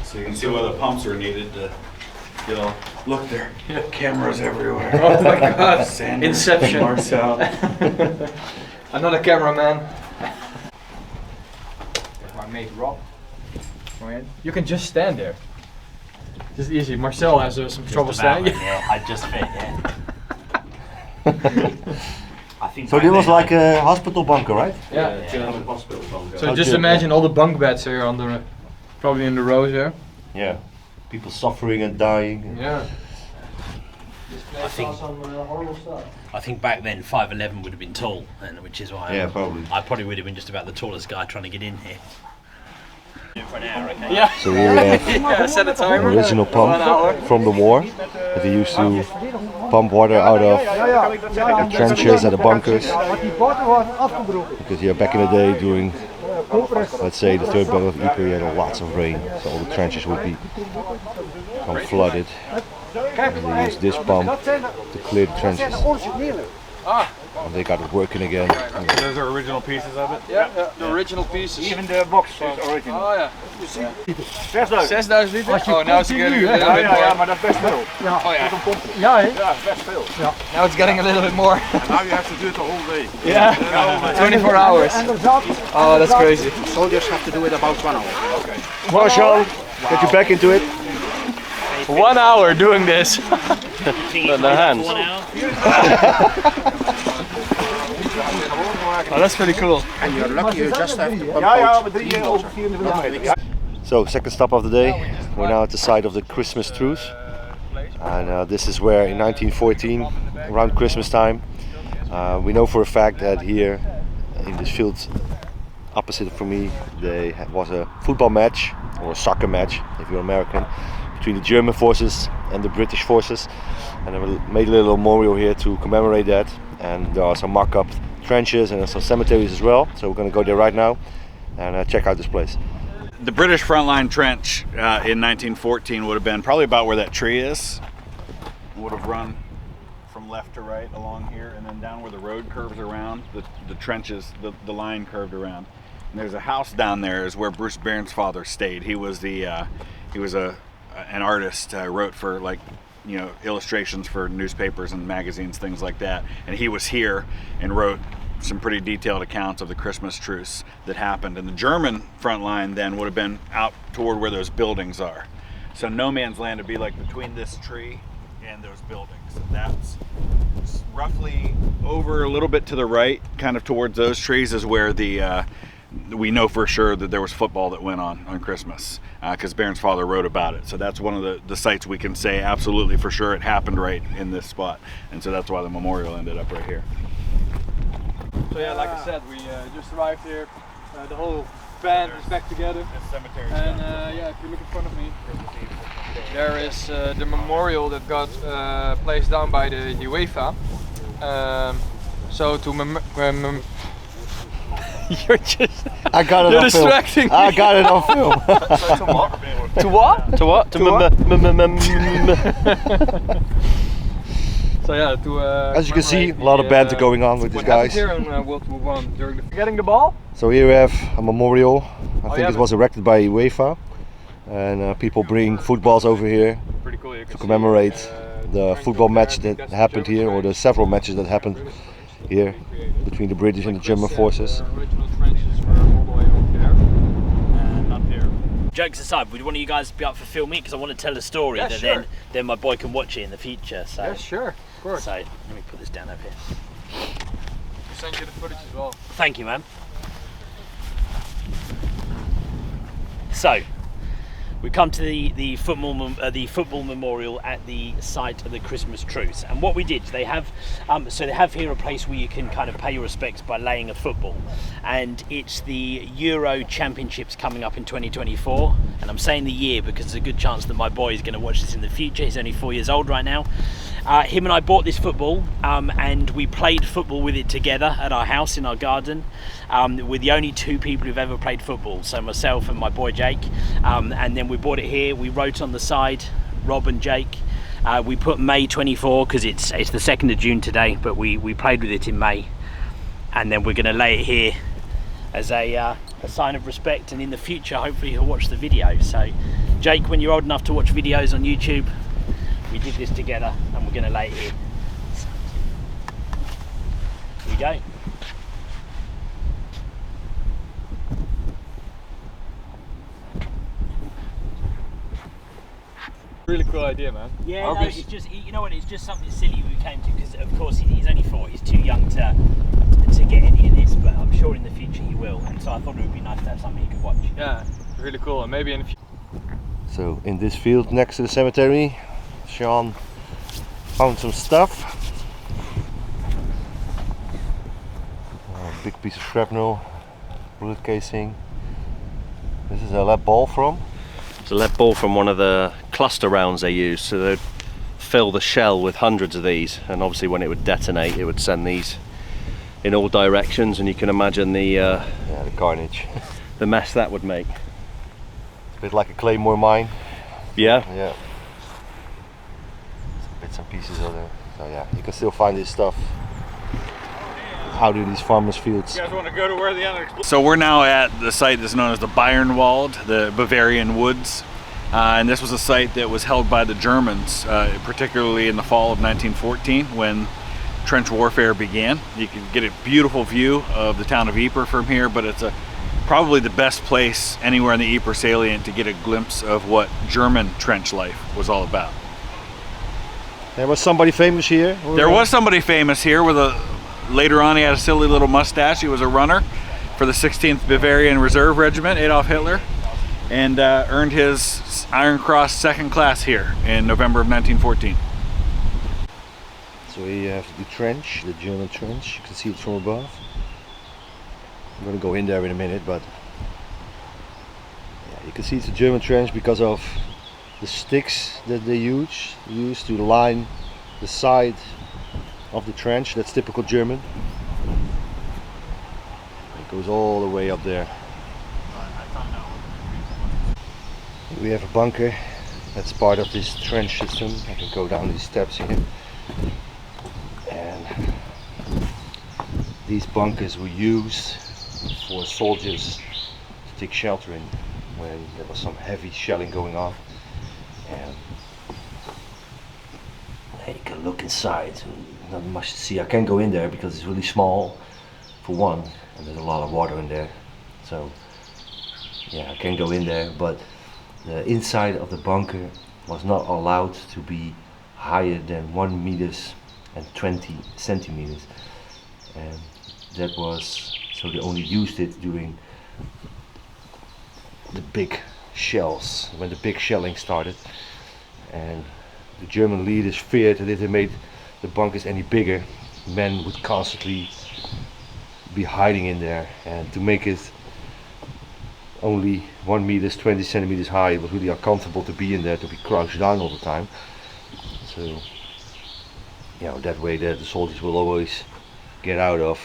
So you can see why the pumps are needed to get all. Look there, cameras everywhere. Oh my god, Sander, Inception. Marcel. Another cameraman. There's my mate Rob. You can just stand there. Just easy. Marcel has some trouble standing. Yeah, I just fit, yeah. I think So this was like a hospital bunker, right? Yeah. Hospital bunker. So just imagine all the bunk beds here on the, probably in the rows here. Yeah. People suffering and dying. Yeah. I think, horrible stuff. I think back then 5'11" would have been tall, and which is why Yeah, probably. I probably would have been just about the tallest guy trying to get in here. For an hour, okay? Yeah. So here we have Yeah, set a an timer. original pump from the war that they used to pump water out of the trenches and the bunkers. Because yeah, back in the day during, let's say, the third battle of Ypres, we had lots of rain, so all the trenches would become flooded. And they used this pump to clear the trenches. And they got it working again. Those are original pieces of it? Yeah, the original pieces. Even the box is original. Oh ja. 6000 liter? Oh, now it's getting a little bit more. Ja, maar dat is best veel. Oh ja. Tot een pompje. Ja, hè? Ja, best veel. Now it's getting a little bit more. And now you have to do it the whole day. Yeah, 24 hours. Oh, that's crazy. Soldiers have to do it about 1 hour. Okay. Well, Sean, get you back into it. 1 hour doing this. The hands. Oh, that's pretty cool. And you're lucky you just have to pump out 3 water. So, second stop of the day. We're now at the site of the Christmas truce. And this is where in 1914, around Christmas time, we know for a fact that here in this field opposite from me, there was a football match, or a soccer match if you're American, between the German forces and the British forces. And I made a little memorial here to commemorate that. And there are some mock-up trenches and some cemeteries as well. So we're going to go there right now and check out this place. The British frontline trench in 1914 would have been probably about where that tree is. Would have run from left to right along here, and then down where the road curves around, the trenches, the line curved around. And there's a house down there is where Bruce Bairnsfather stayed. He was an artist, wrote for, like, you know, illustrations for newspapers and magazines, things like that. And he was here and wrote some pretty detailed accounts of the Christmas truce that happened. And the German front line then would have been out toward where those buildings are. So no man's land would be like between this tree and those buildings. And that's roughly over a little bit to the right, kind of towards those trees, is where the we know for sure that there was football that went on Christmas, because Bairnsfather wrote about it. So that's one of the sites we can say absolutely for sure it happened right in this spot. And so that's why the memorial ended up right here. So yeah, like I said, we just arrived here. The whole band is back together. And yeah, if you look in front of me, there is the memorial that got placed down by the UEFA. So to you're just. I got it you're on distracting film. I got it on film. To what? To what? So yeah, to as you can see, a lot of banter going on with these guys. Here in World War I during the getting the ball. So here we have a memorial. I think yeah, it was erected by UEFA, and people bring footballs over here pretty cool. You can to commemorate see, the football match that happened here, or the several matches that happened here between the British and the German forces. Original trenches were all the way over there and up here. Jokes aside, would one of you guys be up for filming? Because I want to tell a story Yeah, that sure. then my boy can watch it in the future. So, Yeah, sure, of course. so let me put this down over here. We'll send you the footage as well. Thank you, man. So, we come to the football memorial at the site of the Christmas truce, and what we did, they have here a place where you can kind of pay your respects by laying a football, and it's the Euro Championships coming up in 2024, and I'm saying the year because there's a good chance that my boy is going to watch this in the future. He's only 4 years old right now. Him and I bought this football, and we played football with it together at our house in our garden. We're the only two people who've ever played football, so myself and my boy Jake, and then we bought it here. We wrote on the side, Rob and Jake. We put May 24 because it's the 2nd of June today, but we played with it in May, and then we're going to lay it here as a sign of respect, and in the future hopefully he'll watch the video. So Jake, when you're old enough to watch videos on YouTube, we did this together and we're going to lay it here. Here we go. Really cool idea, man. Yeah, no, it's just, you know what, it's just something silly we came to, because of course he's only 4, he's too young to get any of this, but I'm sure in the future he will, and so I thought it would be nice to have something he could watch. Yeah, really cool, and maybe in the future. So in this field next to the cemetery, Sean found some stuff. A big piece of shrapnel, bullet casing. This is a lead ball from. It's a lead ball from one of the cluster rounds they use. So they'd fill the shell with hundreds of these, and obviously when it would detonate it would send these in all directions, and you can imagine the carnage. The mess that would make. It's a bit like a claymore mine. Yeah? Yeah. Some bits and pieces of it. So yeah, you can still find this stuff out in these farmers' fields. You guys want to go to where the other... So we're now at the site that's known as the Bayernwald, the Bavarian Woods. And this was a site that was held by the Germans, particularly in the fall of 1914 when trench warfare began. You can get a beautiful view of the town of Ypres from here, but it's probably the best place anywhere in the Ypres salient to get a glimpse of what German trench life was all about. There was somebody famous here? There was somebody famous here with later on he had a silly little mustache. He was a runner for the 16th Bavarian Reserve Regiment, Adolf Hitler, and earned his Iron Cross second class here in November of 1914. So we have the trench, the German trench. You can see it from above. I'm going to go in there in a minute, but yeah, you can see it's a German trench because of the sticks that they use to line the side of the trench. That's typical German. It goes all the way up there. We have a bunker that's part of this trench system. I can go down these steps here. And these bunkers were used for soldiers to take shelter in when there was some heavy shelling going on. And you can look inside, not much to see. I can't go in there because it's really small for one, and there's a lot of water in there. So yeah, I can't go in there, but the inside of the bunker was not allowed to be higher than 1 meters and 20 centimeters, and that was, so they only used it during the big shells, when the big shelling started. And the German leaders feared that if they made the bunkers any bigger, men would constantly be hiding in there, and to make it only 1 meter 20 centimeters high, it was really uncomfortable to be in there, to be crouched down all the time. So you know, that way the soldiers will always get out of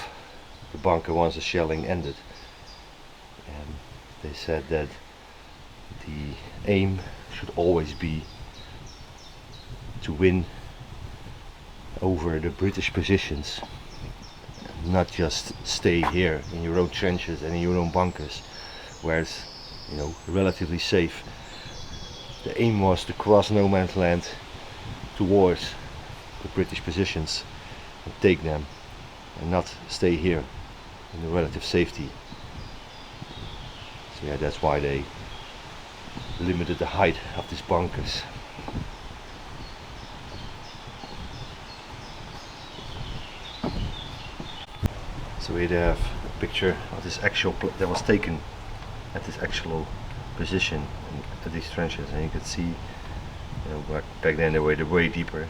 the bunker once the shelling ended. And they said that the aim should always be to win over the British positions, not just stay here in your own trenches and in your own bunkers where it's, you know, relatively safe. The aim was to cross no man's land towards the British positions and take them, and not stay here in the relative safety. So yeah, that's why they limited the height of these bunkers. So we have a picture of this actual that was taken at this actual position at these trenches, and you can see, you know, back then they were way deeper.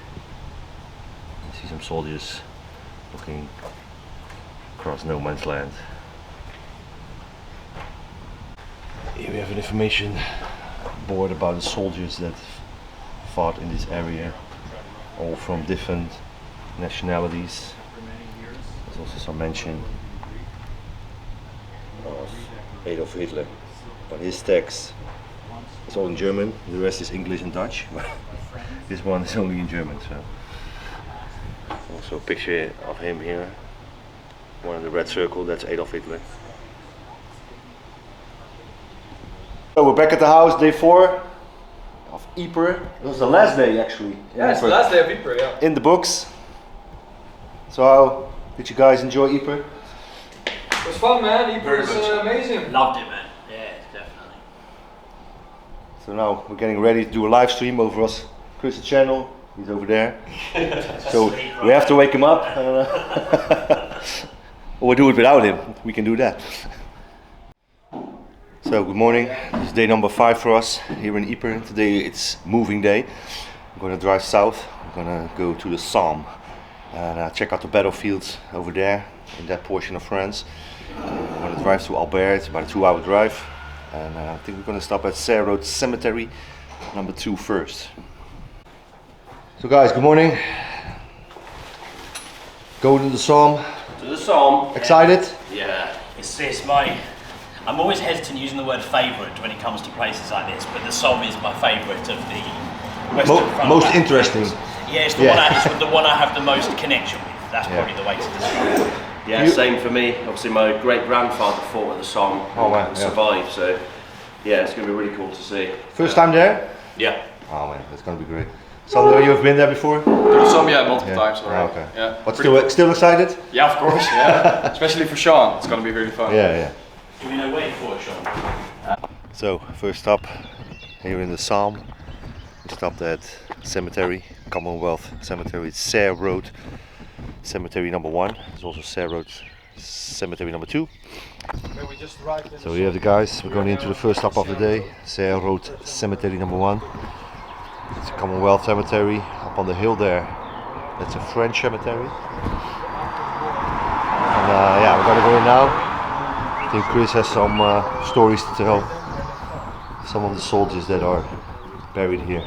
You see some soldiers looking across no man's land. Here we have an information board about the soldiers that fought in this area, all from different nationalities. There's also some mention of Adolf Hitler, but his text is all in German, the rest is English and Dutch. This one is only in German. So also a picture of him here, one in the red circle, that's Adolf Hitler. So we're back at the house, day 4 of Ypres. It was the last day actually. Yeah, it's the last day of Ypres, yeah. In the books. So how did you guys enjoy Ypres? It was fun, man. Ypres is amazing. Loved it, man. Yeah, definitely. So now we're getting ready to do a live stream over us Chris' channel. He's over there. So we have to wake him up. Or we do it without him. We can do that. So good morning. This is day number 5 for us here in Ypres. Today it's moving day. I'm going to drive south. I'm going to go to the Somme and check out the battlefields over there in that portion of France. I'm going to drive to Albert. It's about a 2-hour drive. And I think we're going to stop at Serre Road Cemetery number 2 first. So guys, good morning. Going to the Somme. To the Somme. Excited? Yeah. It's I'm always hesitant using the word favourite when it comes to places like this, but the Somme is my favourite of the Western front. Most interesting. Yeah, it's the one I have the most connection with. That's probably the way to describe it. Yeah, same for me. Obviously, my great grandfather fought at the Somme and survived. So, yeah, it's going to be really cool to see. First time there? Yeah. Oh man, that's going to be great. Sander, you've been there before? Some, yeah, multiple times already. Okay. Yeah. But still excited? Yeah, of course. Yeah. Especially for Sean, it's going to be really fun. Yeah. Do we know where for, Sean? So first stop here in the Somme. We stopped at cemetery, Commonwealth Cemetery. It's Serre Road, Cemetery number 1. There's also Serre Road, Cemetery number 2. So here are the guys. We're going into the first stop of the day, Serre Road, Cemetery number 1. It's a Commonwealth Cemetery up on the hill there. That's a French cemetery. And yeah, we're going to go in now. I think Chris has some stories to tell. Some of the soldiers that are buried here.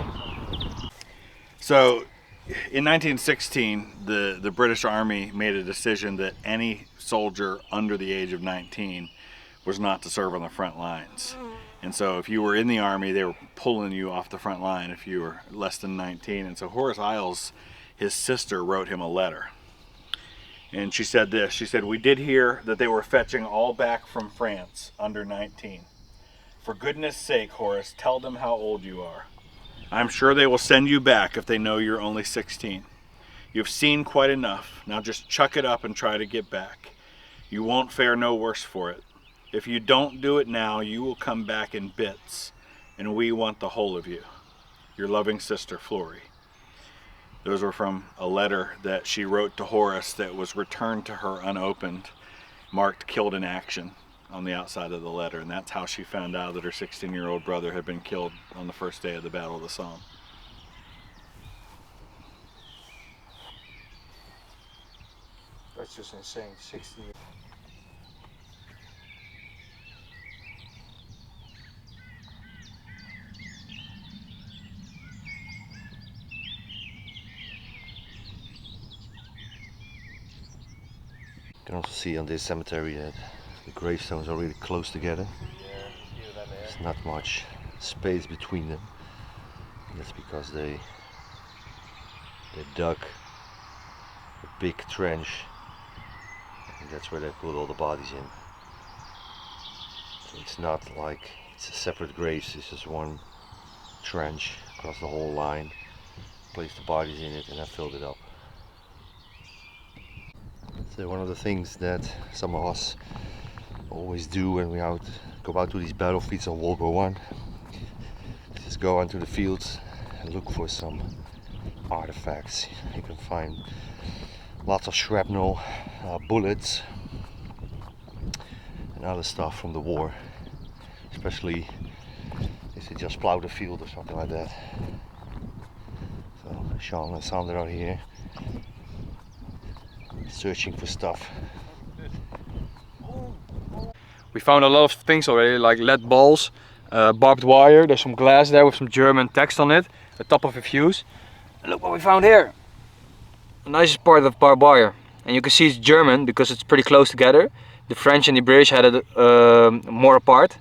So in 1916, the British Army made a decision that any soldier under the age of 19 was not to serve on the front lines. And so if you were in the Army, they were pulling you off the front line if you were less than 19. And so Horace Isles, his sister, wrote him a letter. And she said this, she said, "We did hear that they were fetching all back from France under 19. For goodness sake, Horace, tell them how old you are. I'm sure they will send you back if they know you're only 16. You've seen quite enough. Now just chuck it up and try to get back. You won't fare no worse for it. If you don't do it now, you will come back in bits, and we want the whole of you. Your loving sister, Flory." Those were from a letter that she wrote to Horace that was returned to her unopened, marked "killed in action" on the outside of the letter, and that's how she found out that her 16-year-old brother had been killed on the first day of the Battle of the Somme. That's just insane, 16 years. You can also see on this cemetery that the gravestones are really close together. There's not much space between them. That's because they dug a big trench, and that's where they put all the bodies in. So it's not like it's a separate graves, it's just one trench across the whole line. Placed the bodies in it and I filled it up. So one of the things that some of us always do when we go out to these battlefields of World War I, just go onto the fields and look for some artifacts. You can find lots of shrapnel, bullets and other stuff from the war, especially if they just plowed a field or something like that. So Sean and Sander are here searching for stuff. We found a lot of things already, like lead balls, barbed wire. There's some glass there with some German text on it, the top of a fuse. And look what we found here. The nicest part of barbed wire. And you can see it's German because it's pretty close together. The French and the British had it more apart.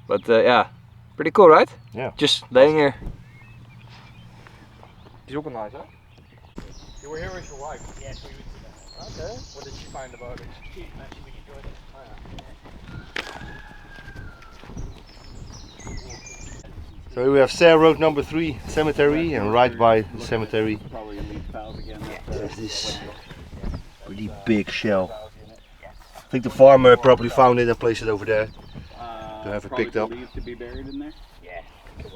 But yeah, pretty cool, right? Yeah. Just laying here. It's also nice, huh? You were here with your wife? Yes, we were together. Okay. What did she find about it? She actually really enjoyed it. Oh, yeah. So we have Serre Road number 3 cemetery, and right by the cemetery there's this pretty big shell. I think the farmer probably found it and placed it over there to have it picked up. To be buried in there? Yeah.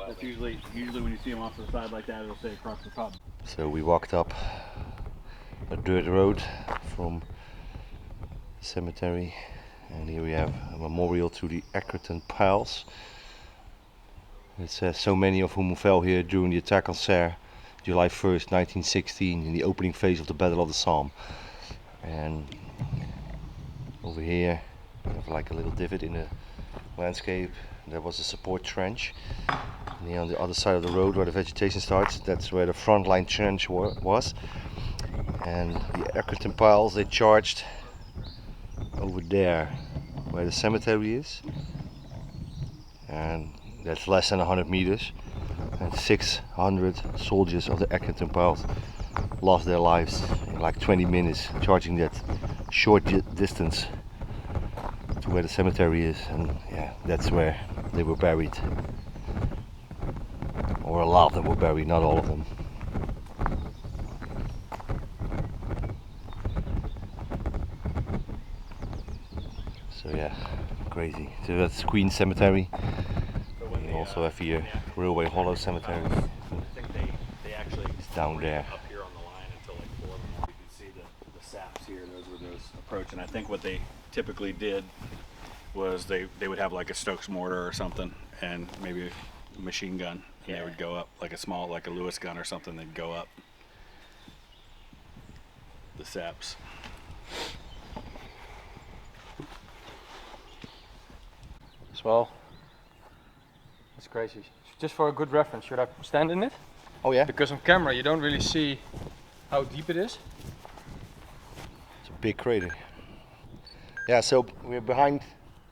That's usually when you see them off to the side like that, it'll say across the top. So we walked up a dirt road from the cemetery, and here we have a memorial to the Ackerton Piles. It says so many of whom fell here during the attack on Serre, July 1st, 1916, in the opening phase of the Battle of the Somme. And over here we have like a little divot in the landscape there was a support trench. And on the other side of the road where the vegetation starts, that's where the front line trench was. And the Accrington piles, they charged over there where the cemetery is. And that's less than 100 meters. And 600 soldiers of the Accrington piles lost their lives in like 20 minutes charging that short distance to where the cemetery is. And yeah, that's where they were buried. Or a lot of them were buried, not all of them. So yeah, crazy. So that's Queen Cemetery. We also have here Railway Hollow Cemetery. I think they actually It's down there. up here on the line until like 4 in the morning. You can see the saps here. Those were those approach. And I think what they typically did was they would have like a Stokes mortar or something, and maybe a machine gun, and they would go up like a small, like a Lewis gun or something. They'd go up the saps. As well. It's crazy. Just for a good reference, should I stand in it? Oh yeah? Because on camera you don't really see how deep it is. It's a big crater. Yeah, so we're behind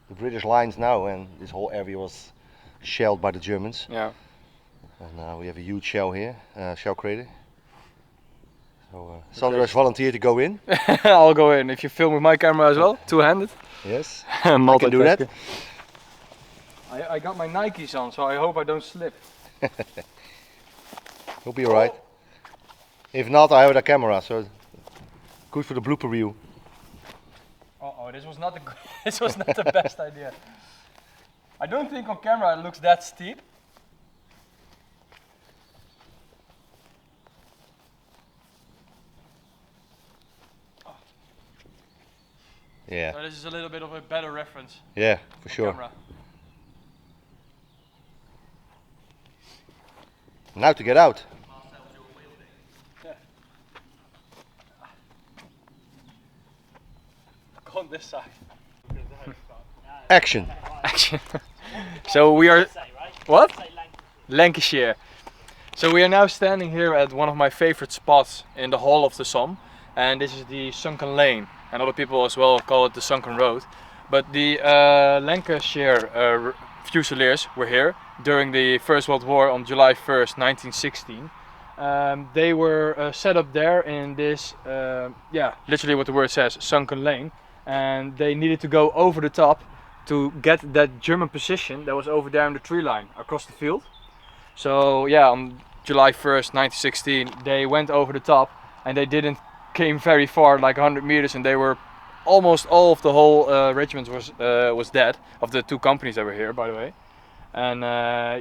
the British lines now, and this whole area was shelled by the Germans. Yeah. And we have a huge shell here, shell crater. So Sandro has volunteered to go in. I'll go in. If you film with my camera as well, two-handed. Yes, I can do that. I got my Nikes on, so I hope I don't slip. You'll be alright. If not, I have a camera, so good for the blooper reel. Oh, this was not this was not the best idea. I don't think on camera it looks that steep. Yeah. So this is a little bit of a better reference. Yeah, for sure. Camera. Now to get out. Yeah. Go on this side. Action. Action. So we are. What? Lancashire. So we are now standing here at one of my favorite spots in the Hall of the Somme, and this is the Sunken Lane, and other people as well call it the Sunken Road. But the Lancashire Fusiliers were here during the First World War on July 1st, 1916. They were set up there in this, yeah, literally what the word says, Sunken Lane, and they needed to go over the top to get that German position that was over there in the tree line across the field. So yeah, on July 1st, 1916, they went over the top, and they didn't came very far, like 100 meters, and they were almost all of the whole regiment was dead, of the 2 companies that were here, by the way. And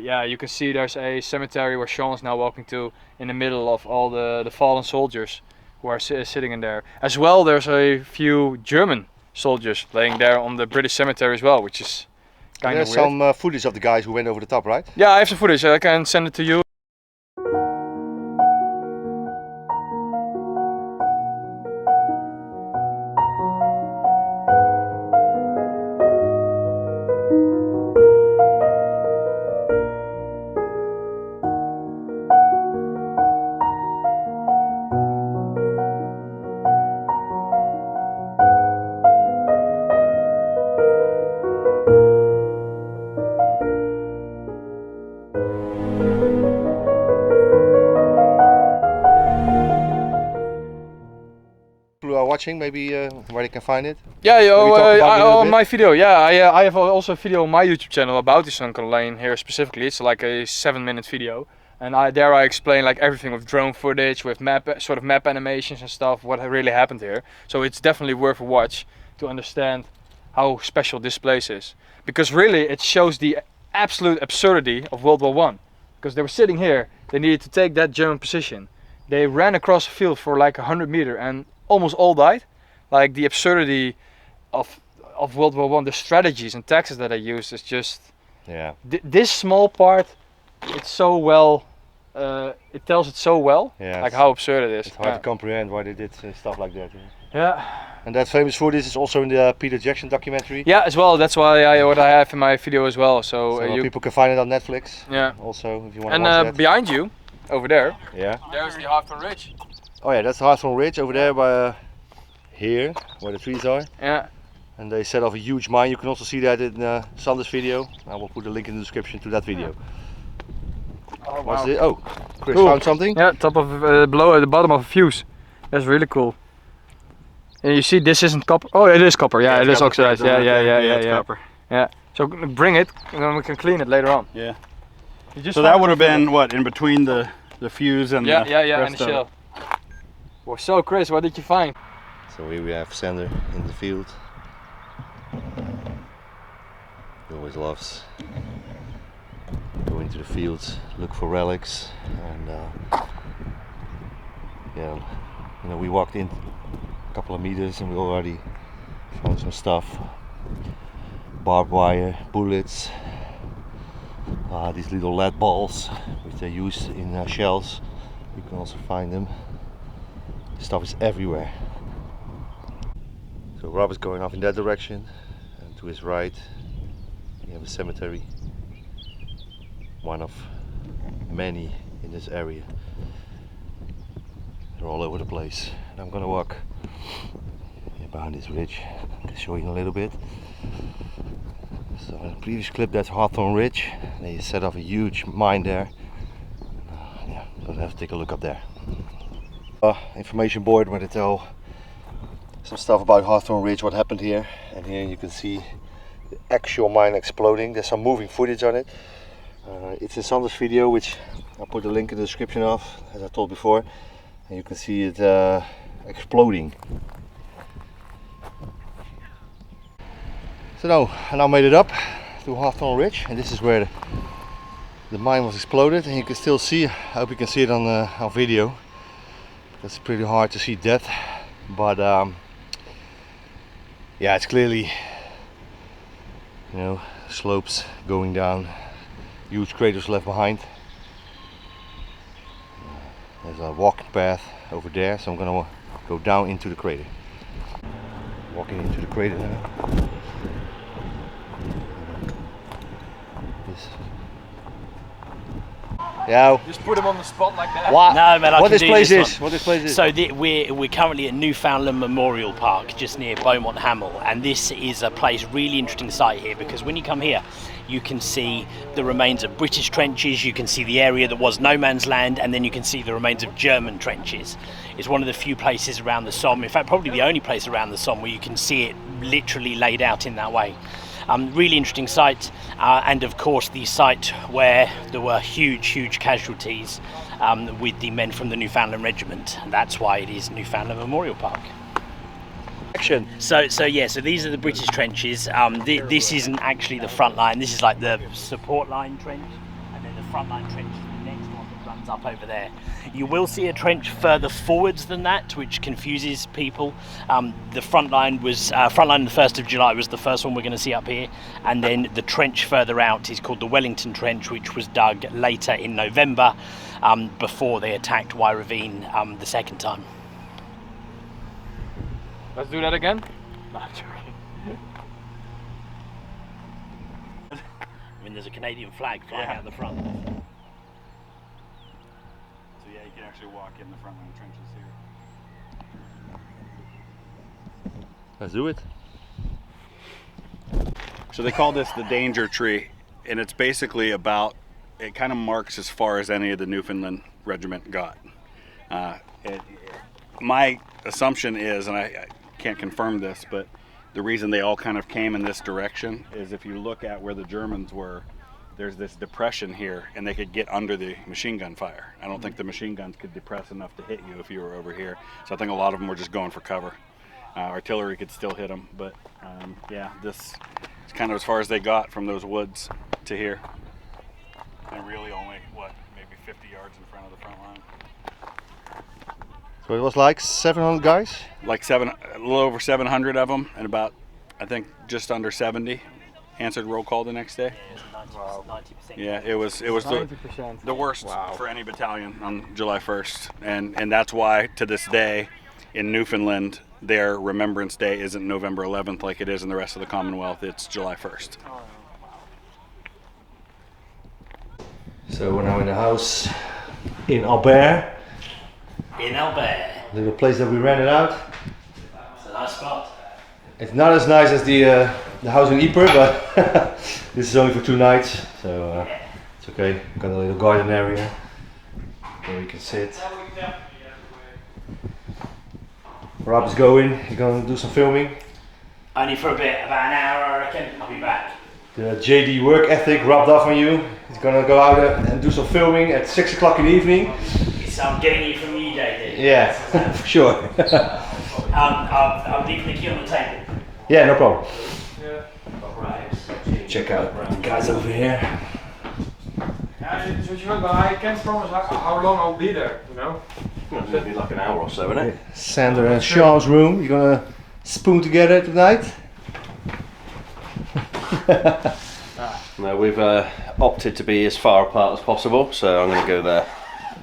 yeah, you can see there's a cemetery where Sean is now walking to, in the middle of all the fallen soldiers who are sitting in there. As well, there's a few German soldiers laying there on the British cemetery as well, which is kind of weird. There's some footage of the guys who went over the top, right? Yeah, I have some footage. I can send it to you. Watching, maybe where they can find it? Yeah, on bit? my video, yeah, I have also a video on my YouTube channel about the Sunken Lane here specifically. It's like a 7-minute video, and there I explain like everything with drone footage, with sort of map animations and stuff, what really happened here. So it's definitely worth a watch to understand how special this place is, because really it shows the absolute absurdity of World War I. Because they were sitting here, they needed to take that German position. They ran across the field for like 100 meters and almost all died. Like the absurdity of World War I, the strategies and tactics that they used is just, yeah. This small part, it's so well it tells it so well, Yeah, like how absurd it is. It's hard to comprehend why they did stuff like that. Yeah. And that famous footage is also in the Peter Jackson documentary. Yeah, as well. That's why what I have in my video as well. So, people can find it on Netflix. Yeah. Also, if you want to and watch that. behind you, over there. Yeah. There's the Hawthorne Ridge. Oh yeah, that's the Hawthorne Ridge over there by here, where the trees are. Yeah. And they set off a huge mine. You can also see that in Sander's video. I will put a link in the description to that video. Oh, What's wow. this? Oh, Chris Cool. found something? Yeah, top of below at the bottom of a fuse. That's really cool. And you see, this isn't copper. Oh, it is copper. Yeah, it is oxidized. Yeah. Copper. Yeah. So bring it, and then we can clean it later on. Yeah. You just So that would have been what, in between the fuse and yeah, the and rest the of it? shell. Well, so Chris, what did you find? So here we have Sander in the field. He always loves going to the fields, look for relics, and yeah, you know, we walked in a couple of meters and we already found some stuff. Barbed wire, bullets, these little lead balls which they use in shells. You can also find them. Stuff is everywhere. So Rob is going off in that direction, and to his right we have a cemetery, one of many in this area. They're all over the place, and I'm gonna walk behind this ridge. I can show you a little bit. So in the previous clip, that's Hawthorne Ridge. They set off a huge mine there. Yeah, I'm gonna have to take a look up there. Information board where they tell some stuff about Hawthorne Ridge, what happened here, and here you can see the actual mine exploding. There's some moving footage on it. It's in Sander's video, which I'll put a link in the description of, as I told before, and you can see it exploding. So now I now made it up to Hawthorne Ridge, and this is where the mine was exploded, and you can still see, I hope you can see it on video. It's pretty hard to see that, but yeah, it's clearly, you know, slopes going down, huge craters left behind. There's a walking path over there, so I'm gonna go down into the crater. Walking into the crater now. Yeah. Just put him on the spot like that. What? No, man, I What can this do place this is? one. What this place is? So we're currently at Newfoundland Memorial Park, just near Beaumont Hamel, and this is a place, really interesting site here, because when you come here, you can see the remains of British trenches, you can see the area that was no man's land, and then you can see the remains of German trenches. It's one of the few places around the Somme, in fact probably the only place around the Somme where you can see it literally laid out in that way. Really interesting site, and of course the site where there were huge casualties with the men from the Newfoundland Regiment. That's why it is Newfoundland Memorial Park. So these are the British trenches. This isn't actually the front line, this is like the support line trench, and then the front line trench is the next one that runs up over there. You will see a trench further forwards than that, which confuses people. The front line was the 1st of July was the first one we're going to see up here, and then the trench further out is called the Wellington Trench, which was dug later in November, before they attacked Wye Ravine the second time. Let's do that again. No, I'm joking. I mean, there's a Canadian flag flying out the front. So yeah, you can actually walk in the front line trenches here. Let's do it. So they call this the danger tree, and it's basically about, it kind of marks as far as any of the Newfoundland regiment got. My assumption is, and I can't confirm this, but the reason they all kind of came in this direction is if you look at where the Germans were, there's this depression here, and they could get under the machine gun fire. I don't think the machine guns could depress enough to hit you if you were over here. So I think a lot of them were just going for cover. Artillery could still hit them, but yeah, this is kind of as far as they got from those woods to here. And really only, maybe 50 yards in front of the front line. So it was like 700 guys? Like a little over 700 of them, and about, I think, just under 70 answered roll call the next day. Yeah, 90%. Yeah, it was the 90%. the worst for any battalion on July 1st, and that's why to this day in Newfoundland their Remembrance Day isn't November 11th like it is in the rest of the Commonwealth. It's July 1st. So we're now in the house in Ypres, In Albert. little place that we rented out. It's a nice spot. It's not as nice as the house in Ypres, but this is only for 2 nights, so it's okay. Got a little garden area where we can sit. Rob is going, he's going to do some filming. Only for a bit, about an hour I reckon. I'll be back. The JD work ethic rubbed off on you. He's going to go out and do some filming at 6 o'clock in the evening. So I'm getting you from you, JD. Yeah, for sure. I'm leaving the key on the table. Yeah, no problem. Right. Check out the guys over here. But I can't promise how long I'll be there, you know? It's going to be like an hour or so, isn't it? Sander and Sean's room. You're going to spoon together tonight? No, we've opted to be as far apart as possible, so I'm going to go there.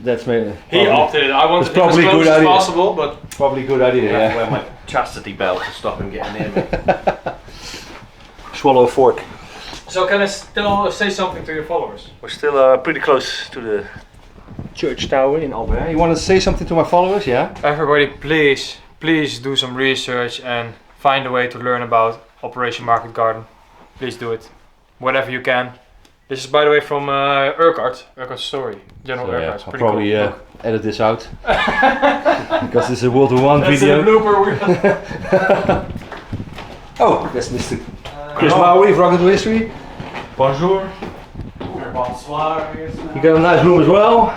That's maybe. He opted it. I wanted to be as probably a close good as idea. possible, but Probably a good idea, I have yeah. to wear my chastity belt to stop him getting near me. Swallow a fork. so can I still say something to your followers? We're still pretty close to the church tower in Ypres. You want to say something to my followers, yeah? Everybody, please do some research and find a way to learn about Operation Market Garden. Please do it, whatever you can. This is, by the way, from Urquhart's story. General So, yeah, Urquhart's. I'll Pretty probably cool. edit this out because this is a World War I That's video. a blooper. Oh, that's Mr. Chris Mowry, Rocket to History. Bonjour. Bonsoir. You got a nice room as well.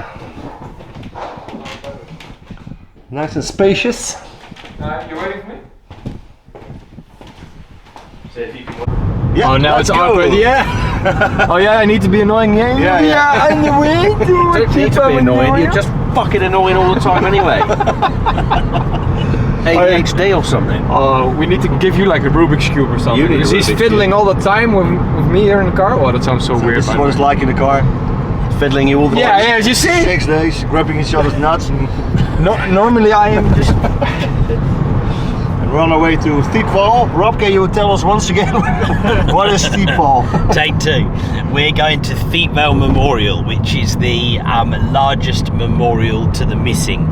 Nice and spacious. You waiting for me? Yeah, Oh, now let's it's go. awkward. Yeah. Oh yeah, I need to be annoying. Yeah. I'm the way You don't need to be annoying, you're just fucking annoying all the time anyway. ADHD or something. Oh, we need to give you like a Rubik's Cube or something. You need a Because he's Rubik's fiddling all the time with me here in the car. Oh, that sounds so weird. This is by the what way. it's like in the car. Fiddling you all the Yeah, way. yeah, you see? 6 days, grabbing each other's nuts, and Normally I am just. we're on our way to Thiepval. Rob, can you tell us once again what is Thiepval? Take 2. We're going to Thiepval Memorial, which is the largest memorial to the missing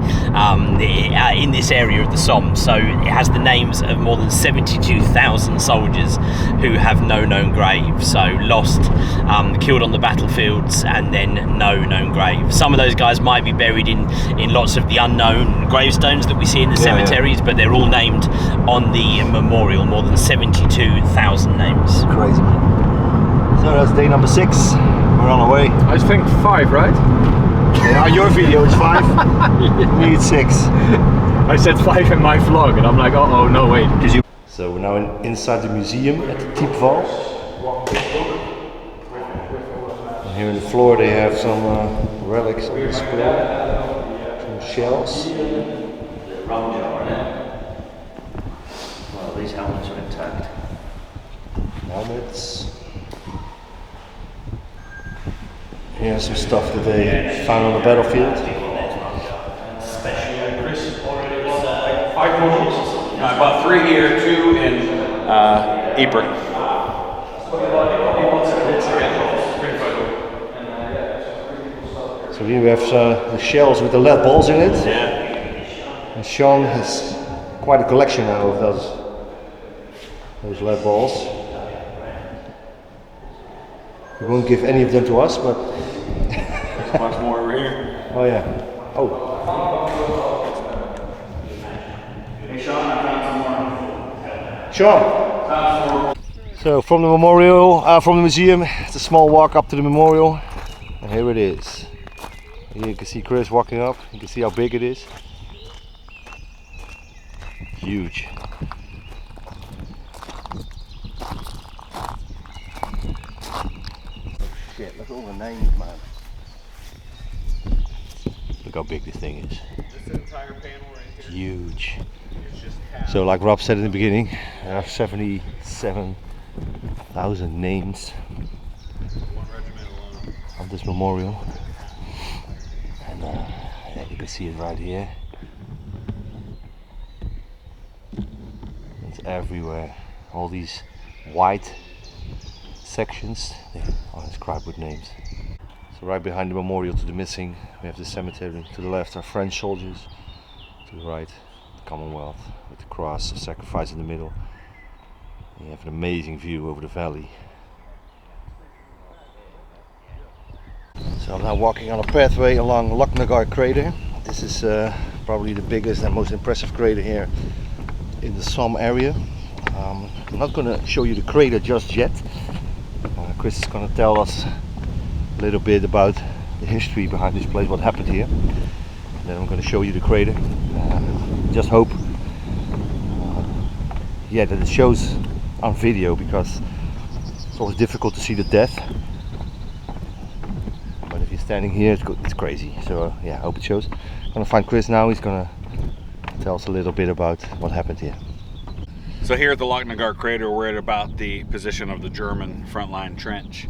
in this area of the Somme. So it has the names of more than 72,000 soldiers who have no known grave. So lost, killed on the battlefields, and then no known grave. Some of those guys might be buried in lots of the unknown gravestones that we see in the cemeteries, but they're all named on the memorial. More than 72,000 names. Crazy. So that's day number 6. We're on our way. I think 5, right? Yeah, your video is 5. We need 6. I said 5 in my vlog, and I'm like, oh no, wait. So we're now inside the museum at Thiepval. And here on the floor they have some relics on display. Some shells. Well, these helmets are intact. Helmets. Here's some stuff that they found on the battlefield. 5 total. About 3 here, 2 in Ypres. So here we have the shells with the lead balls in it. Yeah. And Sean has quite a collection now of those lead balls. He won't give any of them to us, but Much more over here. oh yeah. Oh. Hey Sean, I found some more. Sean. So from the memorial, from the museum, it's a small walk up to the memorial, and here it is. Here you can see Chris walking up. You can see how big it is. Huge. Oh shit! Look at all the names, man. Look how big this thing is. This entire panel right here. Huge. It's just half. So like Rob said in the beginning, there are 77 1,000 names of this memorial, and yeah, you can see it right here. It's everywhere. All these white sections, they are inscribed with names. So right behind the memorial to the missing, we have the cemetery. To the left are French soldiers. To the right, the Commonwealth with the cross of sacrifice in the middle. And you have an amazing view over the valley. So I'm now walking on a pathway along Lochnagar crater. This is probably the biggest and most impressive crater here in the Somme area. I'm not going to show you the crater just yet. Chris is going to tell us a little bit about the history behind this place, what happened here. And then I'm going to show you the crater. Just hope yeah, that it shows on video, because it's always difficult to see the depth. But if you're standing here, it's crazy. So yeah, I hope it shows. I'm going to find Chris now. He's going to tell us a little bit about what happened here. So here at the Lochnagar crater, we're at about the position of the German frontline trench,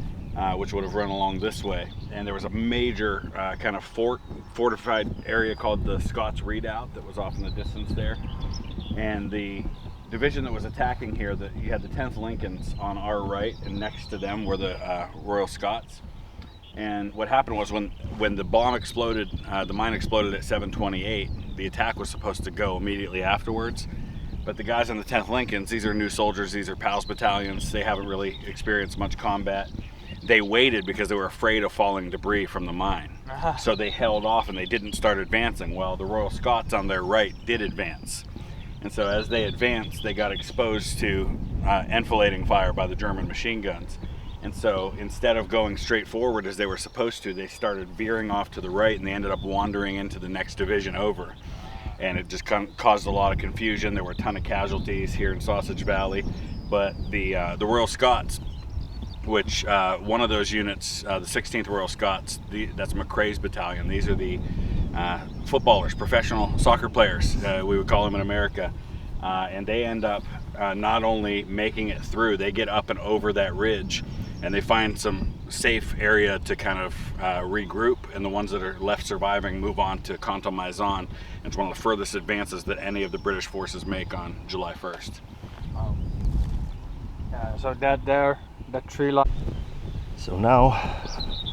which would have run along this way. And there was a major kind of fortified area called the Scots Redoubt that was off in the distance there. And the division that was attacking here, you had the 10th Lincolns on our right, and next to them were the Royal Scots. And what happened was when the bomb exploded, the mine exploded at 7:28, the attack was supposed to go immediately afterwards. But the guys on the 10th Lincolns, these are new soldiers, these are PALS battalions, they haven't really experienced much combat. They waited because they were afraid of falling debris from the mine. So they held off and they didn't start advancing. Well, the Royal Scots on their right did advance. And so as they advanced, they got exposed to enfilading fire by the German machine guns. And so instead of going straight forward as they were supposed to, they started veering off to the right, and they ended up wandering into the next division over. And it just caused a lot of confusion. There were a ton of casualties here in Sausage Valley. But the Royal Scots, which one of those units, the 16th Royal Scots, that's McRae's battalion. These are the footballers, professional soccer players, we would call them in America. And they end up not only making it through, they get up and over that ridge, and they find some safe area to kind of regroup, and the ones that are left surviving move on to Contalmaison. It's one of the furthest advances that any of the British forces make on July 1st. So that tree line. So now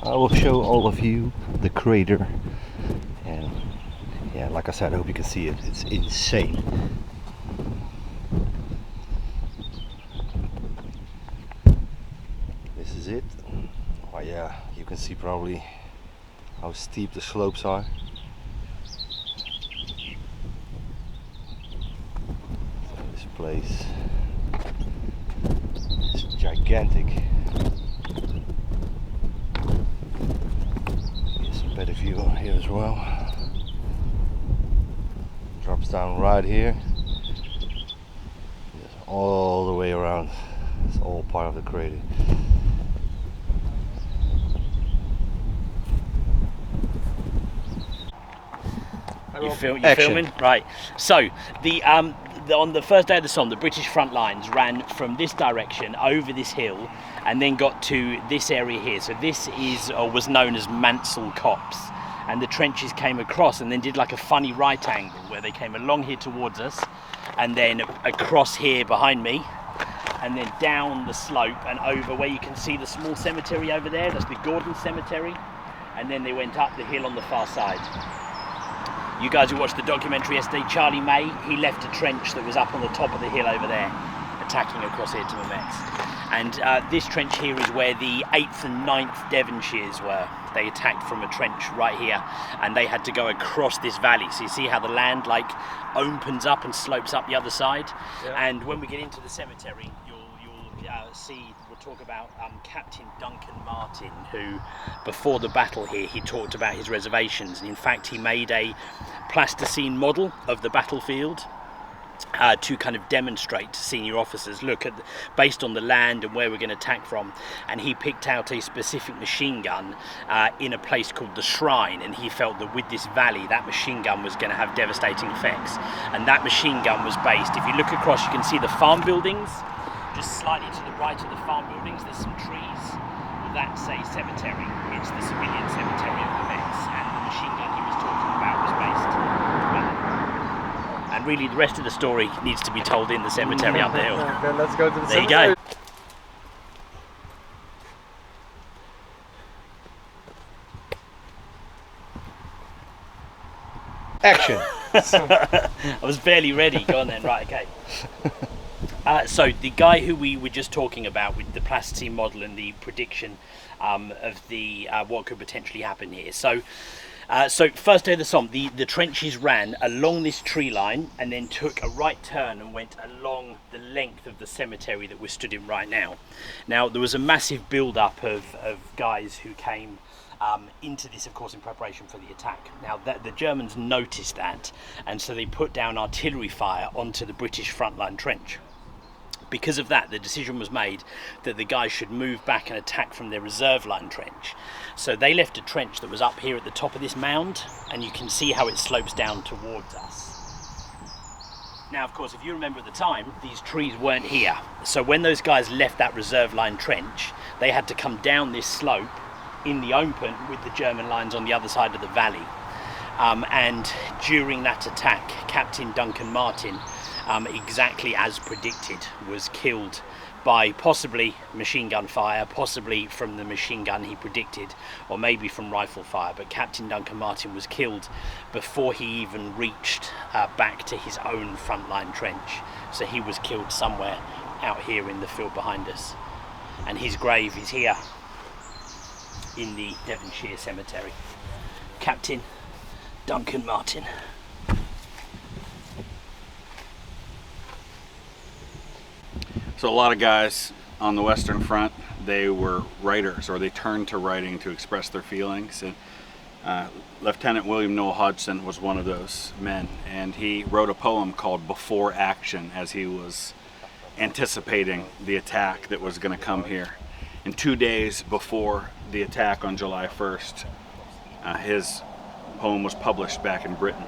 I will show all of you the crater, and yeah, like I said, I hope you can see it. It's insane. This is it. Oh yeah, you can see probably how steep the slopes are. So this place is gigantic. Here's some better view here as well. Drops down right here. Just all the way around. It's all part of the crater. You're filming? Right. So, on the first day of the Somme, the British front lines ran from this direction over this hill and then got to this area here. So this was known as Mansell Copse. And the trenches came across and then did like a funny right angle where they came along here towards us and then across here behind me and then down the slope and over where you can see the small cemetery over there. That's the Gordon Cemetery. And then they went up the hill on the far side. You guys who watched the documentary yesterday, Charlie May, he left a trench that was up on the top of the hill over there, attacking across here to Mametz. And this trench here is where the 8th and 9th Devonshires were. They attacked from a trench right here, and they had to go across this valley. So you see how the land like opens up and slopes up the other side. Yeah. And when we get into the cemetery, you'll see, we'll talk about Captain Duncan Martin, who before the battle here, he talked about his reservations. And in fact, he made a plasticine model of the battlefield to kind of demonstrate to senior officers, look at based on the land and where we're going to attack from. And he picked out a specific machine gun in a place called the Shrine, and he felt that with this valley, that machine gun was going to have devastating effects. And that machine gun was based, if you look across, you can see the farm buildings just slightly to the right of the farm buildings, there's some trees that say cemetery. It's the civilian cemetery of the Vets, and the machine gun he was talking about was based. And really, the rest of the story needs to be told in the cemetery up the hill. Okay, let's go to the There you cemetery. go. Action. I was barely ready. Go on then. Right, okay. So the guy who we were just talking about with the plasticine model and the prediction of the what could potentially happen here. So first day of the Somme, the trenches ran along this tree line and then took a right turn and went along the length of the cemetery that we're stood in right now. Now there was a massive build-up of guys who came into this, of course, in preparation for the attack. Now the Germans noticed that, and so they put down artillery fire onto the British frontline trench. Because of that, the decision was made that the guys should move back and attack from their reserve line trench. So they left a trench that was up here at the top of this mound, and you can see how it slopes down towards us. Now, of course, if you remember at the time, these trees weren't here. So when those guys left that reserve line trench, they had to come down this slope in the open with the German lines on the other side of the valley. And during that attack, Captain Duncan Martin, exactly as predicted, was killed by possibly machine gun fire, possibly from the machine gun he predicted, or maybe from rifle fire. But Captain Duncan Martin was killed before he even reached back to his own frontline trench. So he was killed somewhere out here in the field behind us. And his grave is here in the Devonshire Cemetery. Captain Duncan Martin. So a lot of guys on the Western Front, they were writers, or they turned to writing to express their feelings. And Lieutenant William Noel Hodgson was one of those men, and he wrote a poem called Before Action as he was anticipating the attack that was going to come here. And 2 days before the attack on July 1st, his poem was published back in Britain.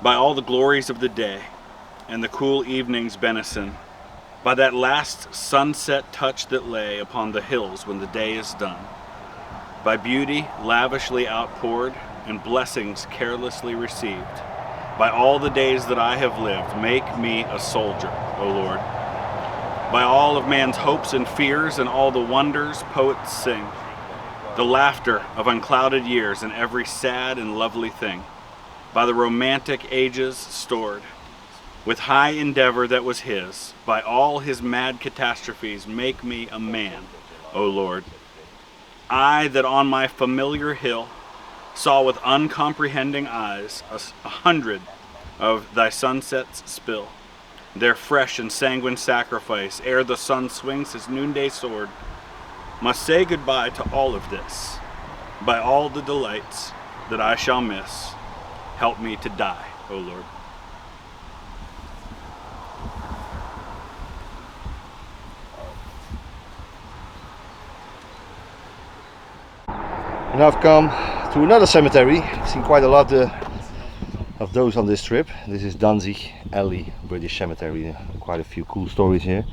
By all the glories of the day and the cool evening's benison, by that last sunset touch that lay upon the hills when the day is done, by beauty lavishly outpoured and blessings carelessly received, by all the days that I have lived, make me a soldier, O Lord. By all of man's hopes and fears and all the wonders poets sing, the laughter of unclouded years and every sad and lovely thing, by the romantic ages stored, with high endeavor that was his, by all his mad catastrophes, make me a man, O Lord. I that on my familiar hill saw with uncomprehending eyes 100 of thy sunsets spill, their fresh and sanguine sacrifice ere the sun swings his noonday sword, must say goodbye to all of this, by all the delights that I shall miss, help me to die, O Lord. And I've come to another cemetery. I've seen quite a lot of those on this trip. This is Danzig Alley British Cemetery. Quite a few cool stories here.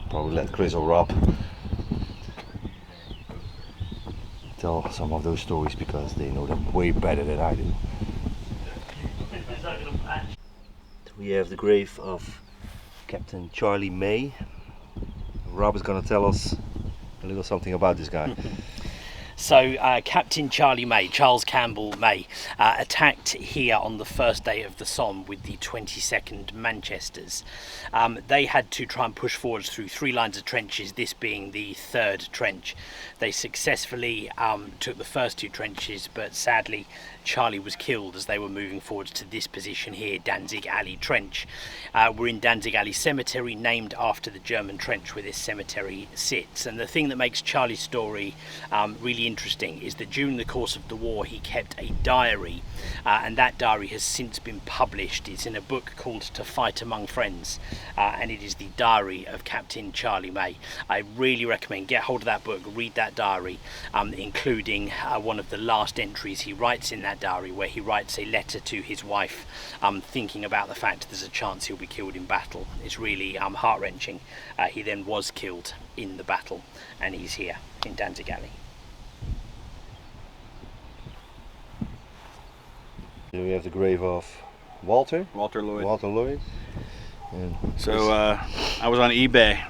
Probably let Chris or Rob tell some of those stories because they know them way better than I do. We have the grave of Captain Charlie May. Rob is going to tell us a little something about this guy. So Captain Charlie May, Charles Campbell May, attacked here on the first day of the Somme with the 22nd Manchesters. They had to try and push forwards through 3 lines of trenches, this being the 3rd trench. They successfully took the first 2 trenches, but sadly Charlie was killed as they were moving forwards to this position here, Danzig Alley Trench. We're in Danzig Alley Cemetery, named after the German trench where this cemetery sits. And the thing that makes Charlie's story really interesting is that during the course of the war he kept a diary, and that diary has since been published. It's in a book called To Fight Among Friends, and it is the diary of Captain Charlie May. I really recommend get hold of that book, read that diary, including one of the last entries he writes in that diary where he writes a letter to his wife, thinking about the fact there's a chance he'll be killed in battle. It's really heart-wrenching. He then was killed in the battle, and he's here in Danzig Alley. Here we have the grave of Walter Lloyd. Walter Lloyd. And So I was on eBay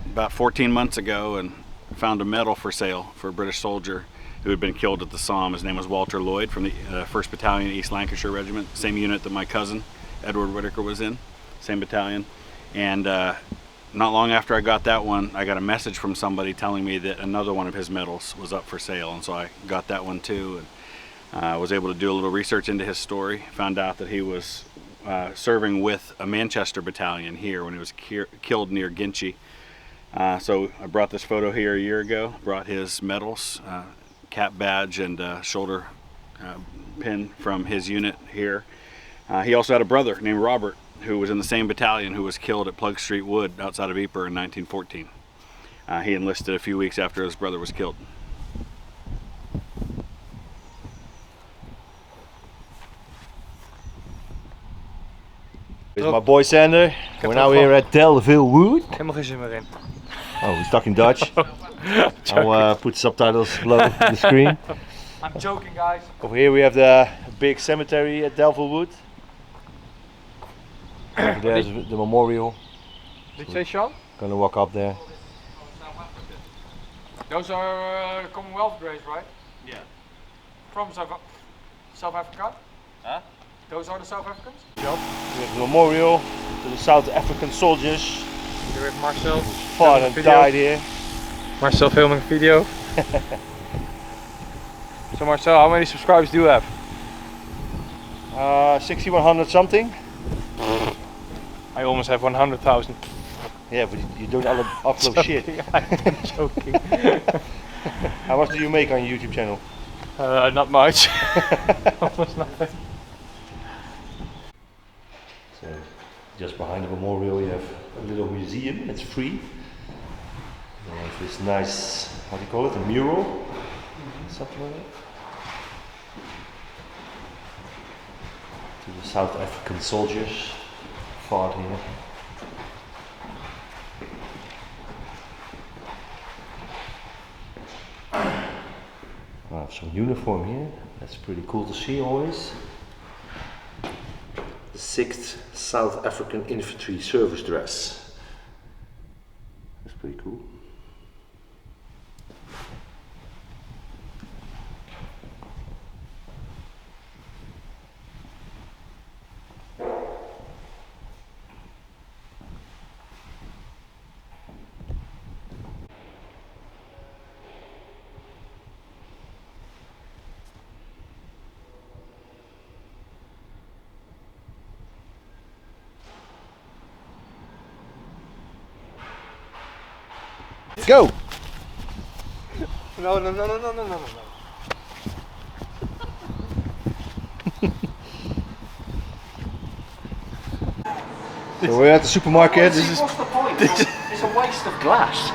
about 14 months ago and found a medal for sale for a British soldier who had been killed at the Somme. His name was Walter Lloyd from the 1st Battalion East Lancashire Regiment, same unit that my cousin Edward Whittaker was in, same battalion. And not long after I got that one, I got a message from somebody telling me that another one of his medals was up for sale, and so I got that one too. And I was able to do a little research into his story, found out that he was serving with a Manchester battalion here when he was killed near Ginchy. So I brought this photo here a year ago, brought his medals, cap badge and shoulder pin from his unit here. He also had a brother named Robert who was in the same battalion who was killed at Plug Street Wood outside of Ypres in 1914. He enlisted a few weeks after his brother was killed. Here's my boy Sander. We're now here at Delville Wood. Helemaal geen zin meer in. Oh, he's talking Dutch. I'll put subtitles below the screen. I'm joking, guys. Over here we have the big cemetery at Delville Wood. Over there's the memorial. Did you say Sean? Gonna walk up there. Those are Commonwealth graves, right? Yeah. From South Africa? Huh? Those are the South Africans? We have the memorial to the South African soldiers Here we have Marcel. fought and died here. Marcel filming a video. So Marcel, how many subscribers do you have? 6100 something. I almost have 100,000. Yeah, but you don't upload shit. I'm joking. How much do you make on your YouTube channel? Not much. Almost nothing. So, just behind the memorial you have a little museum, it's free. You have this nice, how do you call it, a mural? Something like that. To the South African soldiers fought here. I have some uniform here, that's pretty cool to see always. The 6th South African Infantry service dress. That's pretty cool. Go! No. So we're at the supermarket. This is What's the point? It's a waste of glass.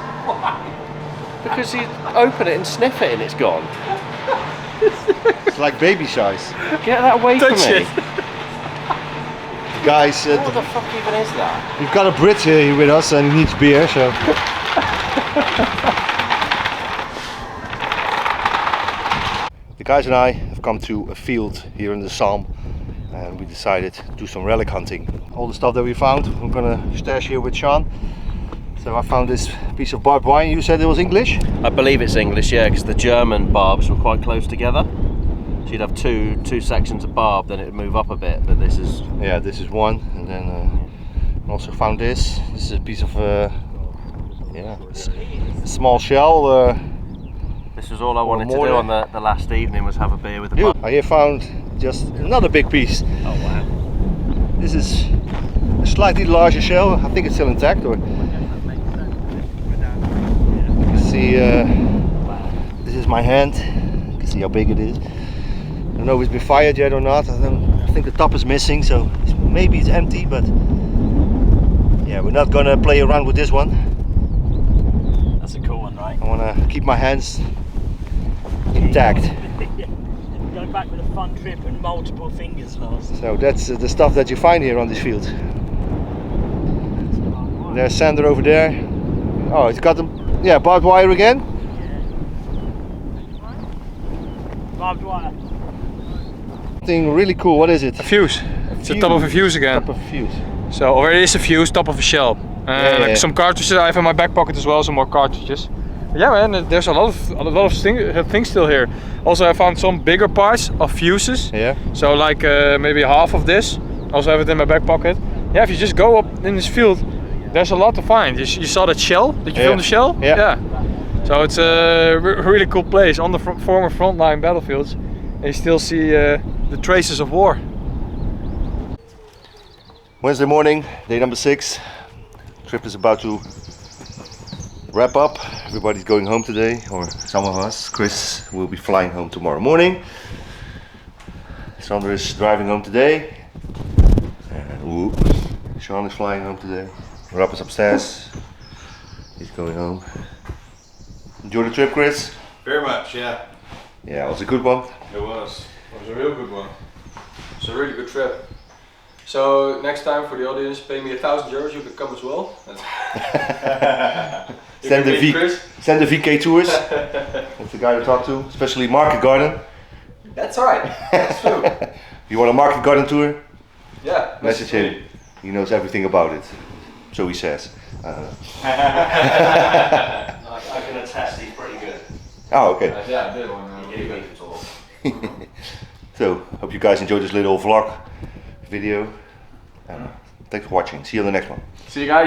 Because you open it and sniff it and it's gone. it's like baby size. Get that away from me. Guys, What the fuck even is that? we've got a Brit here with us and he needs beer, so. The guys and I have come to a field here in the Somme and we decided to do some relic hunting. All the stuff that we found, we're gonna stash here with Sean. So I found this piece of barbed wire. You said it was English? I believe it's English, yeah, because the German barbs were quite close together. So you'd have two sections of barb, then it would move up a bit, but this is... Yeah, this is one, and then I also found this. This is a piece of, a small shell. This was all I wanted to do on the last evening, was have a beer with the barb. I here found just another big piece. Oh wow. This is a slightly larger shell. I think it's still intact. Or you can see, this is my hand. You can see how big it is. I don't know if it's been fired yet or not. I think the top is missing, so maybe it's empty. But yeah, we're not gonna play around with this one. That's a cool one, right? I want to keep my hands intact. Going back with a fun trip and multiple fingers lost. So that's the stuff that you find here on this field. There's Sander over there. Oh, it's got them. Yeah, barbed wire again. Barbed wire. Something really cool. What is it? A fuse. It's the top of a fuse again. Top of a fuse. So already is a fuse, top of a shell. Like some cartridges I have in my back pocket as well, some more cartridges. Yeah man, there's a lot of things still here. Also I found some bigger parts of fuses. Yeah. So like maybe half of this. Also have it in my back pocket. Yeah, if you just go up in this field, there's a lot to find. You saw that shell? Did you film the shell? Yeah. So it's a really cool place on the former frontline battlefields. And you still see the traces of war. Wednesday morning, day number 6. Trip is about to wrap up. Everybody's going home today, or some of us. Chris will be flying home tomorrow morning. Sander is driving home today. And Sean is flying home today. Rob is upstairs. He's going home. Enjoy the trip, Chris? Very much, yeah. Yeah, it was a good one. It was. It was a real good one. It's a really good trip. So next time for the audience, pay me €1,000. You can come as well. Send the VK tours. That's the guy to talk to, especially Market Garden. That's right. That's true. You want a Market Garden tour? Yeah. Message him. He knows everything about it. So he says. I don't know. I can attest he's pretty good. Oh, okay. Yeah, I did one. So, hope you guys enjoyed this little vlog video. Thanks for watching. See you on the next one. See you guys.